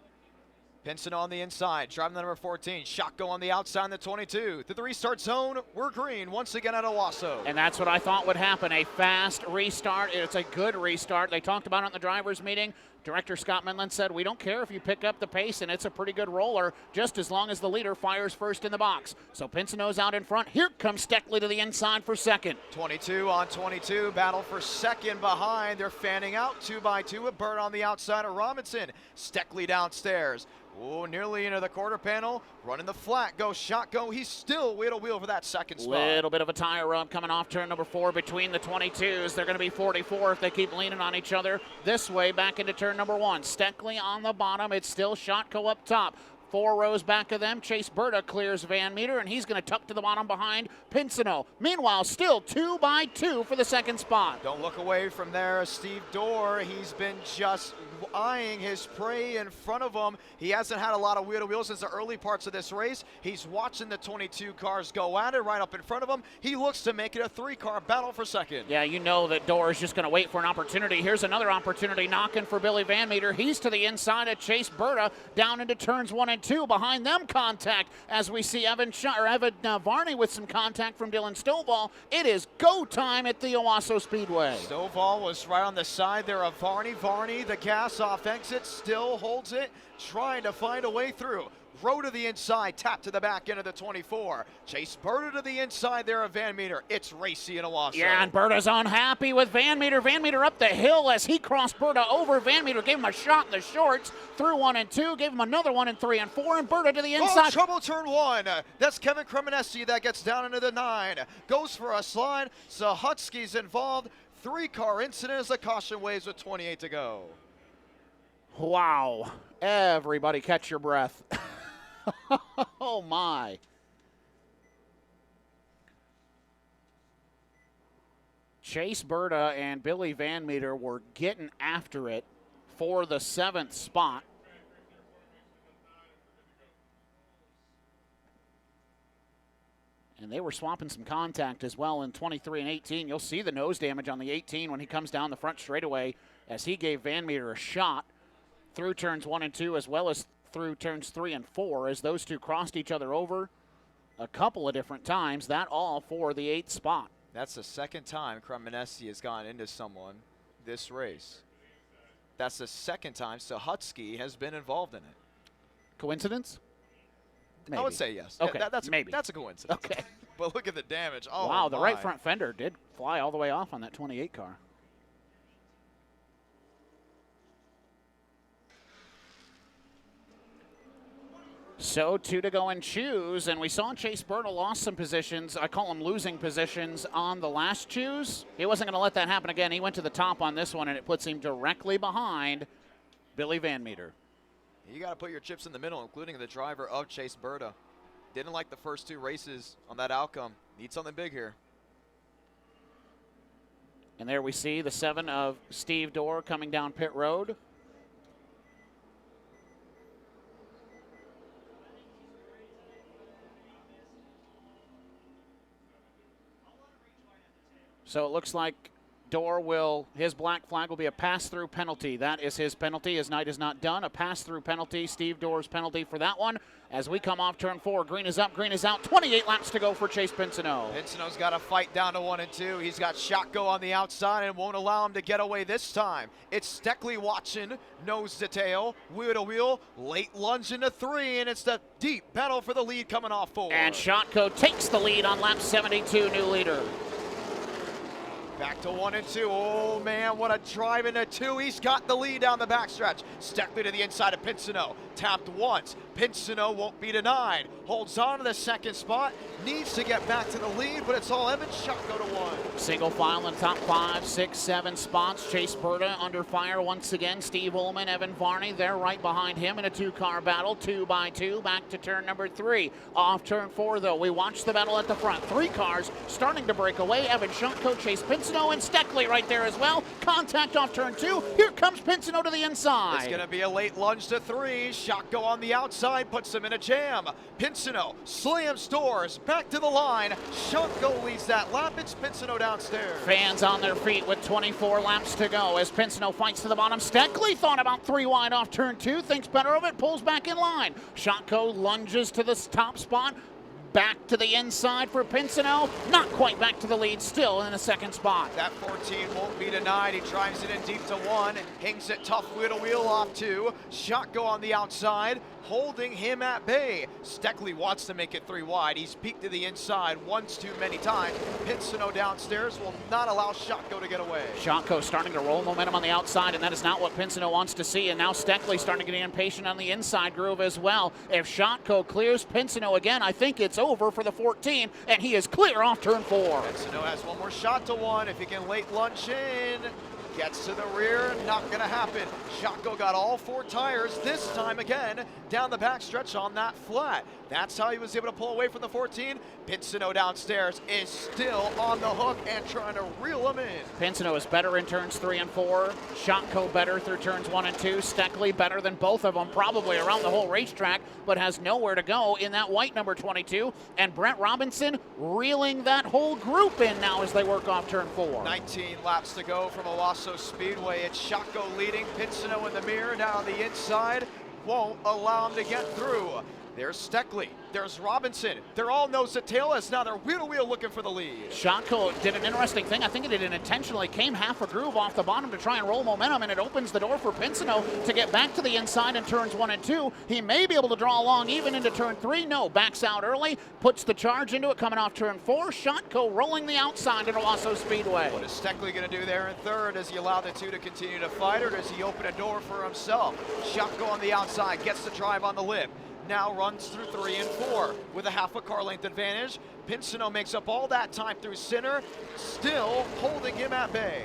Pinson on the inside, driving the number 14. Shotgo on the outside in the 22. To the restart zone, we're green once again at Owosso. And that's what I thought would happen, a fast restart. It's a good restart. They talked about it in the drivers' meeting. Director Scott Minland said, we don't care if you pick up the pace, and it's a pretty good roller, just as long as the leader fires first in the box. So Pinson's out in front. Here comes Steckley to the inside for second. 22 on 22, battle for second behind. They're fanning out 2 by 2 with Bird on the outside of Robinson. Steckley downstairs. Oh, nearly into the quarter panel. Running the flat, goes Shotgo. He's still wheel for that second spot. Little bit of a tire rub coming off turn number 4 between the 22s. They're going to be 44 if they keep leaning on each other. This way back into turn number 1. Steckley on the bottom. It's still Shotgo up top. 4 rows back of them. Chase Berta clears Van Meter, and he's going to tuck to the bottom behind Pinsino. Meanwhile, still 2 by 2 for the second spot. Don't look away from there, Steve Dorr. He's been just eyeing his prey in front of him. He hasn't had a lot of wheel-to-wheel since the early parts of this race. He's watching the 22 cars go at it right up in front of him. He looks to make it a 3-car battle for second. Yeah, you know that Dorr is just going to wait for an opportunity. Here's another opportunity knocking for Billy Van Meter. He's to the inside of Chase Berta down into turns 1 and 2. Behind them, contact as we see Evan Varney with some contact from Dylan Stovall. It is go time at the Owosso Speedway. Stovall was right on the side there of Varney. Varney, the gas off exit, still holds it, trying to find a way through. Row to the inside, tap to the back end of the 24. Chase Berta to the inside there of Van Meter. It's racy in Owosso. Yeah, and Berta's unhappy with Van Meter. Van Meter up the hill as he crossed Berta over. Van Meter gave him a shot in the shorts through 1 and 2, gave him another one in 3 and 4, and Berta to the inside. Oh, trouble turn 1. That's Kevin Cremonesi that gets down into the 9. Goes for a slide. Sahutsky's involved. 3-car incident as the caution waves with 28 to go. Wow. Everybody catch your breath. Oh, my. Chase Berta and Billy Van Meter were getting after it for the 7th spot. And they were swapping some contact as well in 23 and 18. You'll see the nose damage on the 18 when he comes down the front straightaway as he gave Van Meter a shot through turns 1 and 2 as well as through turns 3 and 4 as those two crossed each other over a couple of different times. That all for the 8th spot. That's the second time Cremonesi has gone into someone this race. That's the second time Sahutsky has been involved in it. Coincidence? Maybe. I would say yes. Okay, Maybe. That's a coincidence. Okay. But look at the damage. Oh, wow, the right my. front fender did fly all the way off on that 28 car. So 2 to go and choose, and we saw Chase Berta lost some positions. I call them losing positions on the last choose. He wasn't going to let that happen again. He went to the top on this one, and it puts him directly behind Billy Van Meter. You got to put your chips in the middle, including the driver of Chase Berta. Didn't like the first 2 races on that outcome. Need something big here. And there we see the 7 of Steve Dorr coming down pit road. So it looks like Dorr his black flag will be a pass-through penalty. That is his penalty. His night is not done. A pass-through penalty. Steve Dorr's penalty for that one. As we come off turn 4, green is up, green is out. 28 laps to go for Chase Pinsino. Pinsino's got to fight down to 1 and 2. He's got Shotgo on the outside and won't allow him to get away this time. It's Steckley watching, nose to tail, wheel to wheel, late lunge into 3, and it's the deep battle for the lead coming off 4. And Shotco takes the lead on lap 72, new leader. Back to 1 and 2. Oh, man, what a drive into 2. He's got the lead down the backstretch. Steckley to the inside of Pinsino. Tapped once. Pinsino won't be denied. Holds on to the 2nd spot. Needs to get back to the lead, but it's all Evan Shotgo to 1. Single file in top 5, 6, 7 spots. Chase Berta under fire once again. Steve Ullman, Evan Varney, they're right behind him in a 2-car battle. 2 by 2, back to turn number 3. Off turn 4, though, we watch the battle at the front. 3 cars starting to break away. Evan Shotco, Chase Pinsino Pinsino and Steckley right there as well. Contact off turn 2. Here comes Pinsino to the inside. It's going to be a late lunge to 3. Shotko on the outside puts him in a jam. Pinsino slams doors back to the line. Shotko leads that lap. It's Pinsino downstairs. Fans on their feet with 24 laps to go as Pinsino fights to the bottom. Steckley thought about 3 wide off turn 2, thinks better of it, pulls back in line. Shotko lunges to the top spot. Back to the inside for Pinsino. Not quite back to the lead, still in the second spot. That 14 won't be denied. He drives it in deep to 1. Hangs it tough wheel to wheel off 2. Shotko on the outside, holding him at bay. Steckley wants to make it 3 wide. He's peeked to the inside once too many times. Pinsino downstairs will not allow Shotko to get away. Shotko starting to roll momentum on the outside, and that is not what Pinsino wants to see. And now Steckley starting to get impatient on the inside groove as well. If Shotko clears Pinsino again, I think it's over for the 14, and he is clear off turn 4. Pinsino has one more shot to 1. If he can late lunge in, gets to the rear, not gonna happen. Shotko got all 4 tires, this time again, down the backstretch on that flat. That's how he was able to pull away from the 14. Pinsino downstairs is still on the hook and trying to reel him in. Pinsino is better in turns 3 and 4. Shotko better through turns 1 and 2. Steckley better than both of them, probably around the whole racetrack, but has nowhere to go in that white number 22. And Brent Robinson reeling that whole group in now as they work off turn 4. 19 laps to go from Owosso Speedway. It's Shotko leading, Pinsino in the mirror, now on the inside. Won't allow him to get through. There's Steckley, there's Robinson. They're all nose to tailless. Now they're wheel to wheel looking for the lead. Shotko did an interesting thing. I think he did it intentionally. Came half a groove off the bottom to try and roll momentum, and it opens the door for Pinsino to get back to the inside in turns 1 and 2. He may be able to draw along even into turn 3. No, backs out early, puts the charge into it coming off turn 4. Shotko rolling the outside at Owosso Speedway. What is Steckley going to do there in third? Does he allow the 2 to continue to fight, or does he open a door for himself? Shotko on the outside, gets the drive on the lip. Now runs through 3 and 4 with a half a car length advantage. Pinsino makes up all that time through center, still holding him at bay.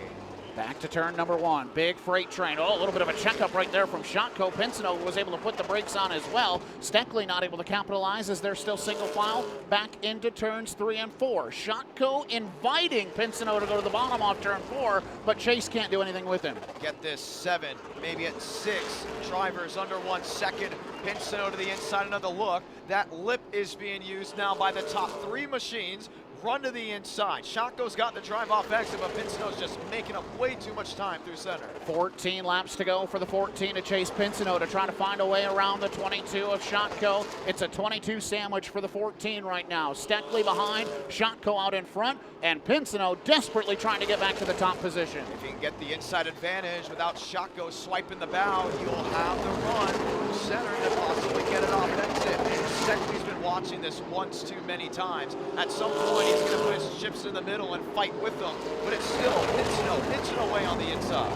Back to turn number 1. Big freight train. Oh, a little bit of a checkup right there from Shotko. Pinsino was able to put the brakes on as well. Steckley not able to capitalize as they're still single file. Back into turns 3 and 4. Shotko inviting Pinsino to go to the bottom off turn 4, but Chase can't do anything with him. Get this, 7, maybe at 6. Drivers under 1 second. Pinsino to the inside, another look. That lip is being used now by the top 3 machines. Run to the inside. Shotko's got the drive off exit, but Pinsino's just making up way too much time through center. 14 laps to go for the 14 to chase Pinsino to try to find a way around the 22 of Shotko. It's a 22 sandwich for the 14 right now. Steckley behind, Shotko out in front, and Pinsino desperately trying to get back to the top position. If he can get the inside advantage without Shotko swiping the bow, he'll have the run through center to possibly get it off exit. Steckley's been watching this once too many times. At some point, he's going to put his chips in the middle and fight with them, but it's still Pinsino away on the inside.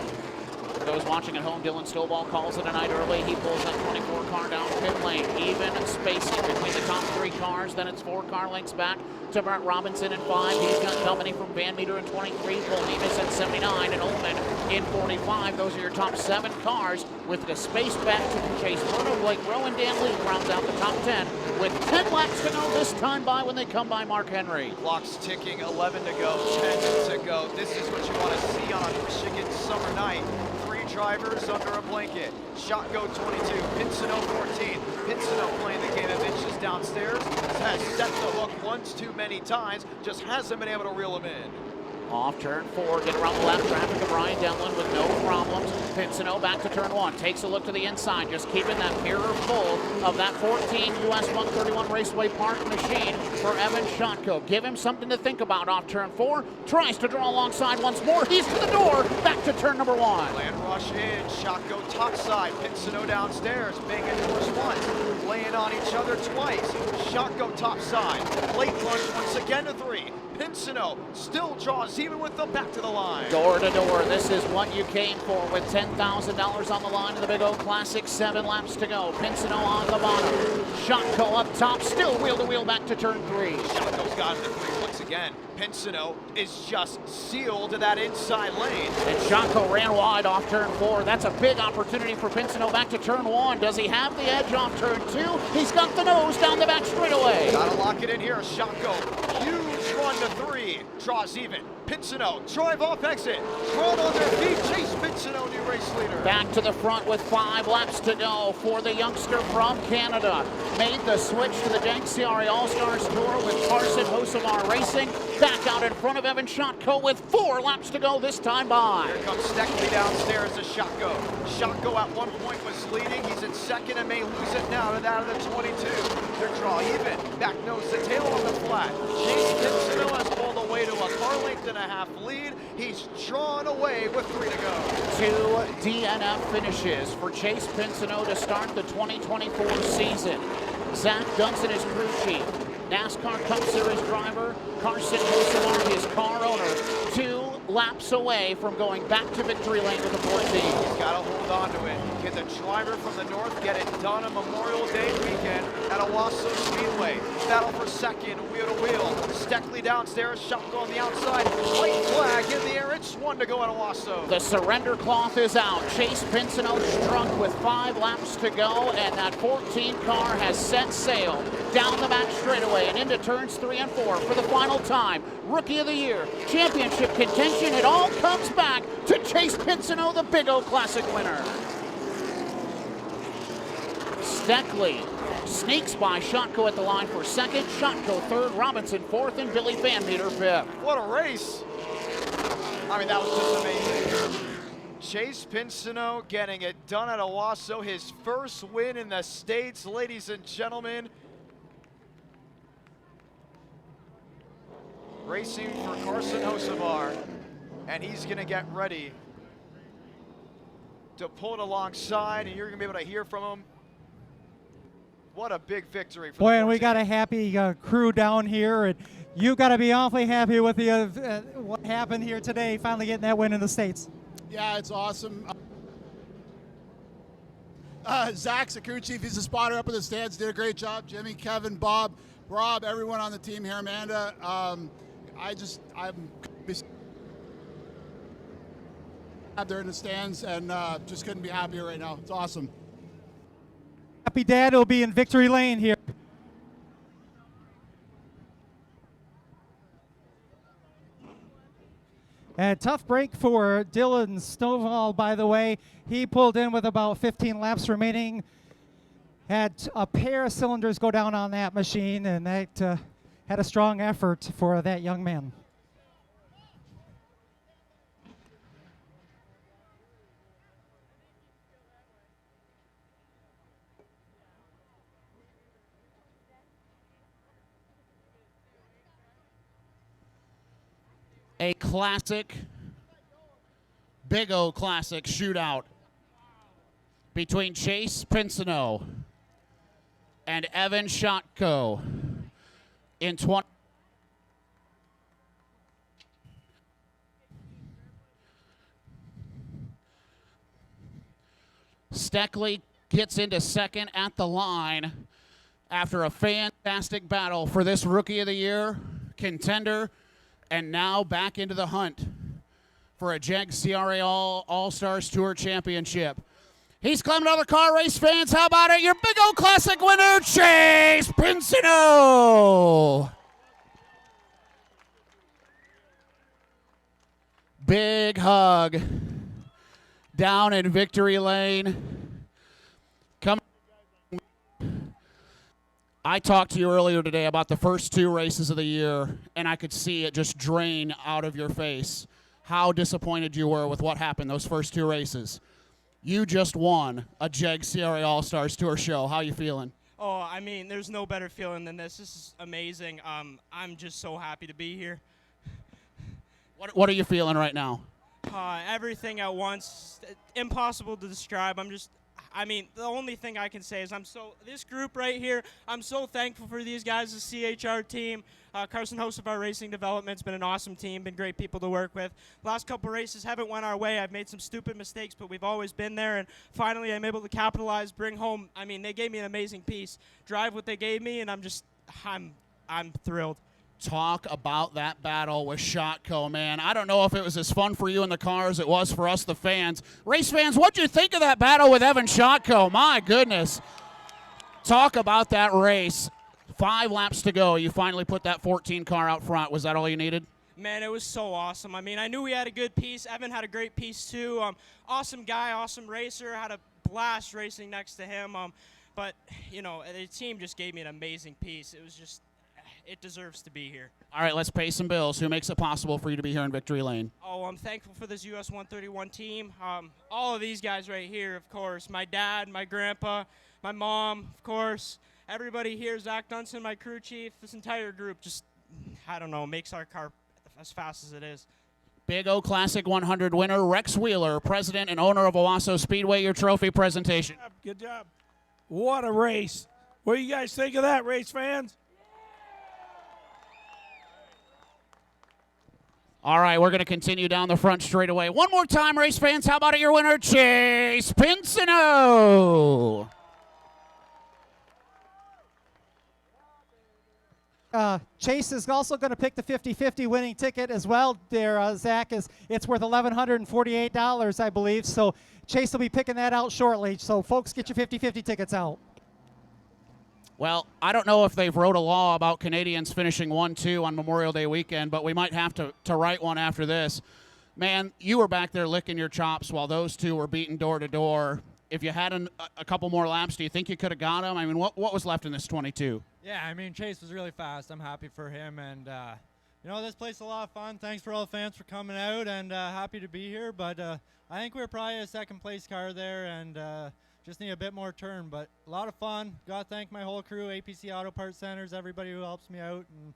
For those watching at home, Dylan Stovall calls it a night early. He pulls that 24 car down pit lane. Even spacing between the top 3 cars. Then it's 4 car lengths back to Brent Robinson in 5. He's got company from Van Meter in 23, Paul Nevis in 79, and Ullman in 45. Those are your top 7 cars with the space back to Chase Bruno, Blake Rowe, and Dan Lee rounds out the top 10 with 10 laps to go this time by when they come by Mark Henry. Clock's ticking, 11 to go, 10 to go. This is what you want to see on a Michigan summer night. 3 drivers under a blanket. Shotko 22, Pinsino 14. Pinsino playing the game of inches downstairs. Has set the hook once too many times, just hasn't been able to reel him in. Off turn 4, get around the left traffic of Ryan Demlin with no problems. Pinsino back to turn 1, takes a look to the inside, just keeping that mirror full of that 14 US 131 Raceway Park machine for Evan Shotko. Give him something to think about off turn 4, tries to draw alongside once more, he's to the door, back to turn number 1. Land rush in, Shotko topside, Pinsino downstairs, banging doors once, laying on each other twice. Shotko topside, late lunge once again to 3. Pinsino still draws even with them back to the line. Door to door, this is what you came for with $10,000 on the line in the Big O Classic. 7 laps to go. Pinsino on the bottom. Shotko up top, still wheel to wheel back to turn 3. Shotko's got him to 3 once again. Pinsino is just sealed to that inside lane. And Shotko ran wide off turn 4. That's a big opportunity for Pinsino back to turn 1. Does he have the edge off turn 2? He's got the nose down the back straightaway. Gotta lock it in here. Shotko, huge run 1 to 3. Draws even. Pinsino, drive off exit. Drawn on their feet. Chase Pinsino, new race leader. Back to the front with 5 laps to go for the youngster from Canada. Made the switch to the Jegs CRA All-Stars Tour with Carson Hocevar Racing. Back out in front of Evan Shotko with 4 laps to go this time by. Here comes Steckley downstairs to Shotko. Shotko at one point was leading. He's in second and may lose it now to that of the 22. Their draw even. Back nose to tail on the flat. Chase Pinsino has pulled away to a car length and a half lead. He's drawn away with 3 to go. 2 DNF finishes for Chase Pinsino to start the 2024 season. Zach Dunson is crew chief. NASCAR Cup Series driver Carson Hocevar, his car owner, 2 laps away from going back to victory lane with the 14. He's got to hold on to it. Can the driver from the north get it done on Memorial Day weekend at Owosso Speedway? Battle for second, wheel to wheel. Steckley downstairs, Shotko on the outside. White flag in the air. It's 1 to go at Owosso. The surrender cloth is out. Chase Pinsino struck with 5 laps to go, and that 14 car has set sail down the back straightaway and into turns 3 and 4 for the final time. Rookie of the Year, championship contention. It all comes back to Chase Pinsino, the Big O Classic winner. Steckley sneaks by Shotko at the line for second. Shotko third, Robinson fourth, and Billy Van Meter fifth. What a race. I mean, that was just amazing. Chase Pinsino getting it done at Owosso, his first win in the States, ladies and gentlemen. Racing for Carson Hocevar, and he's gonna get ready to pull it alongside, and you're gonna be able to hear from him. What a big victory for Boy, the and we 14. got a happy crew down here, and you got to be awfully happy with the what happened here today, finally getting that win in the States. Yeah, it's awesome. Zach's the crew chief. He's a spotter up in the stands. Did a great job. Jimmy, Kevin, Bob, Rob, everyone on the team here, Amanda. I'm there in the stands and just couldn't be happier right now. It's awesome. Happy Dad will be in victory lane here. A tough break for Dylan Stovall, by the way. He pulled in with about 15 laps remaining. Had a pair of cylinders go down on that machine, and that had a strong effort for that young man. A classic, Big O Classic shootout between Chase Pinsino and Evan Shotko in 20. Steckley gets into second at the line after a fantastic battle for this Rookie of the Year contender, and now back into the hunt for a Jegs CRA All-Stars Tour Championship. He's climbing out of the car, race fans. How about it? Your Big O Classic winner, Chase Pinsino. Big hug down in victory lane. I talked to you earlier today about the first 2 races of the year, and I could see it just drain out of your face how disappointed you were with what happened those first 2 races. You just won a Jegs CRA All-Stars Tour show. How you feeling? Oh, I mean, there's no better feeling than this. This is amazing. I'm just so happy to be here. What are you feeling right now? Everything at once. Impossible to describe. I mean, the only thing I can say is this group right here, I'm so thankful for these guys, the CHR team. Carson Hocevar Racing Development's been an awesome team, been great people to work with. Last couple races haven't went our way. I've made some stupid mistakes, but we've always been there, and finally I'm able to capitalize, bring home. I mean, they gave me an amazing piece. Drive what they gave me, and I'm thrilled. Talk about that battle with Shotko, man. I don't know if it was as fun for you in the car as it was for us, the fans. Race fans, what'd you think of that battle with Evan Shotko? My goodness. Talk about that race. 5 laps to go. You finally put that 14 car out front. Was that all you needed? Man, it was so awesome. I mean, I knew we had a good piece. Evan had a great piece too. Awesome guy, awesome racer. Had a blast racing next to him. But you know, the team just gave me an amazing piece. It was just, it deserves to be here. All right, let's pay some bills. Who makes it possible for you to be here in Victory Lane? Oh, I'm thankful for this US 131 team. All of these guys right here, of course. My dad, my grandpa, my mom, of course. Everybody here, Zach Dunson, my crew chief. This entire group just, I don't know, makes our car as fast as it is. Big O Classic 100 winner, Rex Wheeler, president and owner of Owosso Speedway, your trophy presentation. Good job. What a race. What do you guys think of that, race fans? All right, we're going to continue down the front straightaway. One more time, race fans. How about it, your winner, Chase Pinsino? Chase is also going to pick the 50-50 winning ticket as well there, Zach. It's worth $1,148, I believe. So Chase will be picking that out shortly. So folks, get your 50-50 tickets out. Well, I don't know if they've wrote a law about Canadians finishing 1-2 on Memorial Day weekend, but we might have to write one after this. Man, you were back there licking your chops while those two were beating door to door. If you had a couple more laps, do you think you could have got them? I mean, what was left in this 22? Yeah, I mean, Chase was really fast. I'm happy for him. And, you know, this place is a lot of fun. Thanks for all the fans for coming out, and happy to be here. But I think we're probably a second-place car there, and just need a bit more turn. But a lot of fun. Got to thank my whole crew, APC Auto Parts Centers, everybody who helps me out. And,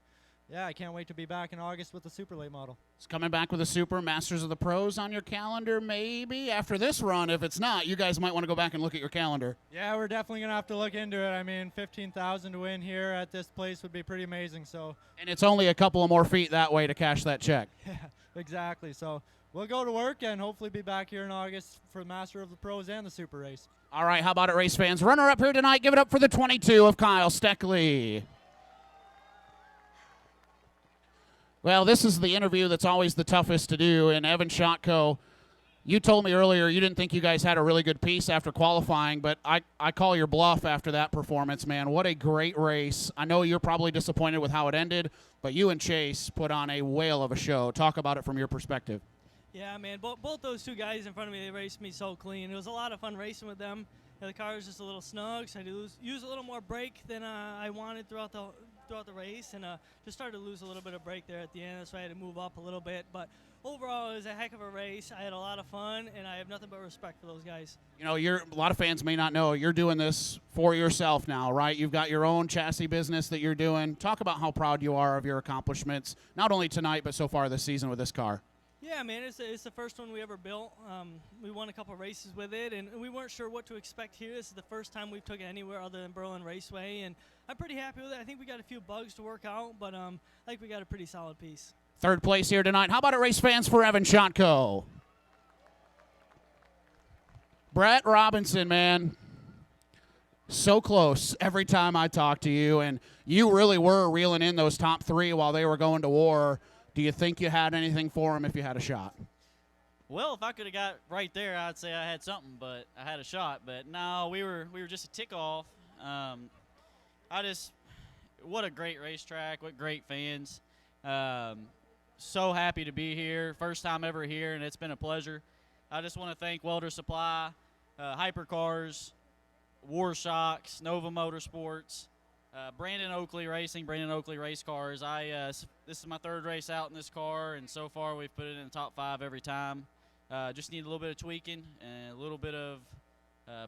yeah, I can't wait to be back in August with the super late model. It's coming back with a Super Masters of the Pros on your calendar, maybe after this run. If it's not, you guys might want to go back and look at your calendar. Yeah, we're definitely going to have to look into it. I mean, $15,000 to win here at this place would be pretty amazing. So, and it's only a couple of more feet that way to cash that check. yeah, exactly. So we'll go to work and hopefully be back here in August for the Master of the Pros and the Super Race. All right, how about it, race fans? Runner-up here tonight, give it up for the 22 of Kyle Steckley. Well, this is the interview that's always the toughest to do. And Evan Shotko, you told me earlier you didn't think you guys had a really good piece after qualifying, but I call your bluff after that performance, man. What a great race. I know you're probably disappointed with how it ended, but you and Chase put on a whale of a show. Talk about it from your perspective. Yeah, man, both those two guys in front of me, they raced me so clean. It was a lot of fun racing with them. You know, the car was just a little snug, so I had to use a little more brake than I wanted throughout the race, and just started to lose a little bit of brake there at the end. That's why I had to move up a little bit. But overall, it was a heck of a race. I had a lot of fun, and I have nothing but respect for those guys. You know, a lot of fans may not know, you're doing this for yourself now, right? You've got your own chassis business that you're doing. Talk about how proud you are of your accomplishments, not only tonight, but so far this season with this car. Yeah, man, it's the first one we ever built. We won a couple races with it, and we weren't sure what to expect here. This is the first time we've took it anywhere other than Berlin Raceway, and I'm pretty happy with it. I think we got a few bugs to work out, but I think we got a pretty solid piece. Third place here tonight. How about it, race fans, for Evan Shotko? Brett Robinson, man. So close every time I talk to you, and you really were reeling in those top three while they were going to war. Do you think you had anything for him if you had a shot? Well, if I could have got right there, I'd say I had something, but I had a shot. But no, we were just a tick off. What a great racetrack, what great fans. So happy to be here, first time ever here, and it's been a pleasure. I just want to thank Welder Supply, Hypercars, War Shocks, Nova Motorsports, Brandon Oakley Racing, Brandon Oakley Race Cars. This is my third race out in this car, and so far we've put it in the top 5 every time. Just need a little bit of tweaking and a little bit of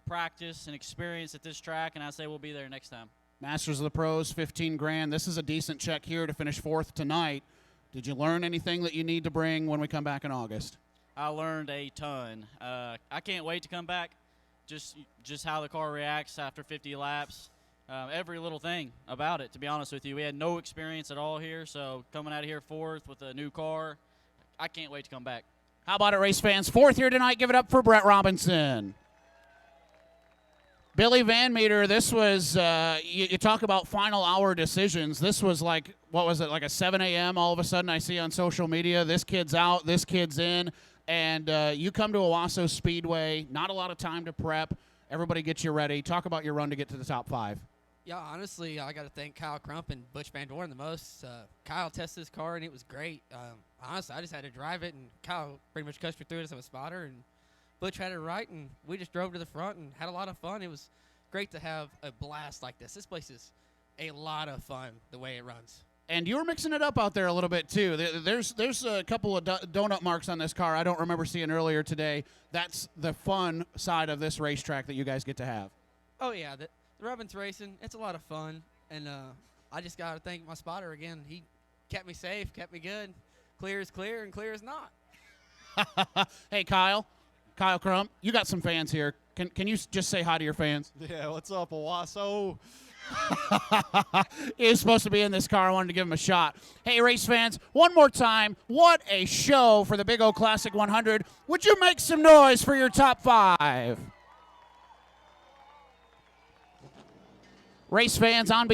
practice and experience at this track, and I say we'll be there next time. Masters of the Pros, 15 grand. This is a decent check here to finish 4th tonight. Did you learn anything that you need to bring when we come back in August? I learned a ton. I can't wait to come back. Just how the car reacts after 50 laps. Every little thing about it, to be honest with you. We had no experience at all here, so coming out of here 4th with a new car, I can't wait to come back. How about it, race fans? 4th here tonight. Give it up for Brett Robinson. Billy Van Meter, this was, you talk about final hour decisions. This was like, what was it, like a 7 a.m. all of a sudden I see on social media. This kid's out, this kid's in. And you come to Owosso Speedway, not a lot of time to prep. Everybody gets you ready. Talk about your run to get to the top 5. Yeah, honestly, I got to thank Kyle Crump and Butch Van Doren the most. Kyle tested his car, and it was great. Honestly, I just had to drive it, and Kyle pretty much coached me through it as a spotter, and Butch had it right, and we just drove to the front and had a lot of fun. It was great to have a blast like this. This place is a lot of fun the way it runs. And you were mixing it up out there a little bit, too. There's a couple of donut marks on this car I don't remember seeing earlier today. That's the fun side of this racetrack that you guys get to have. Oh, yeah, the Robbins racing, it's a lot of fun, and I just got to thank my spotter again. He kept me safe, kept me good. Clear is clear, and clear is not. Hey, Kyle Crump, you got some fans here. Can you just say hi to your fans? Yeah, what's up, Owosso? He was supposed to be in this car. I wanted to give him a shot. Hey, race fans, one more time, what a show for the Big O Classic 100. Would you make some noise for your top 5? Race fans, on behalf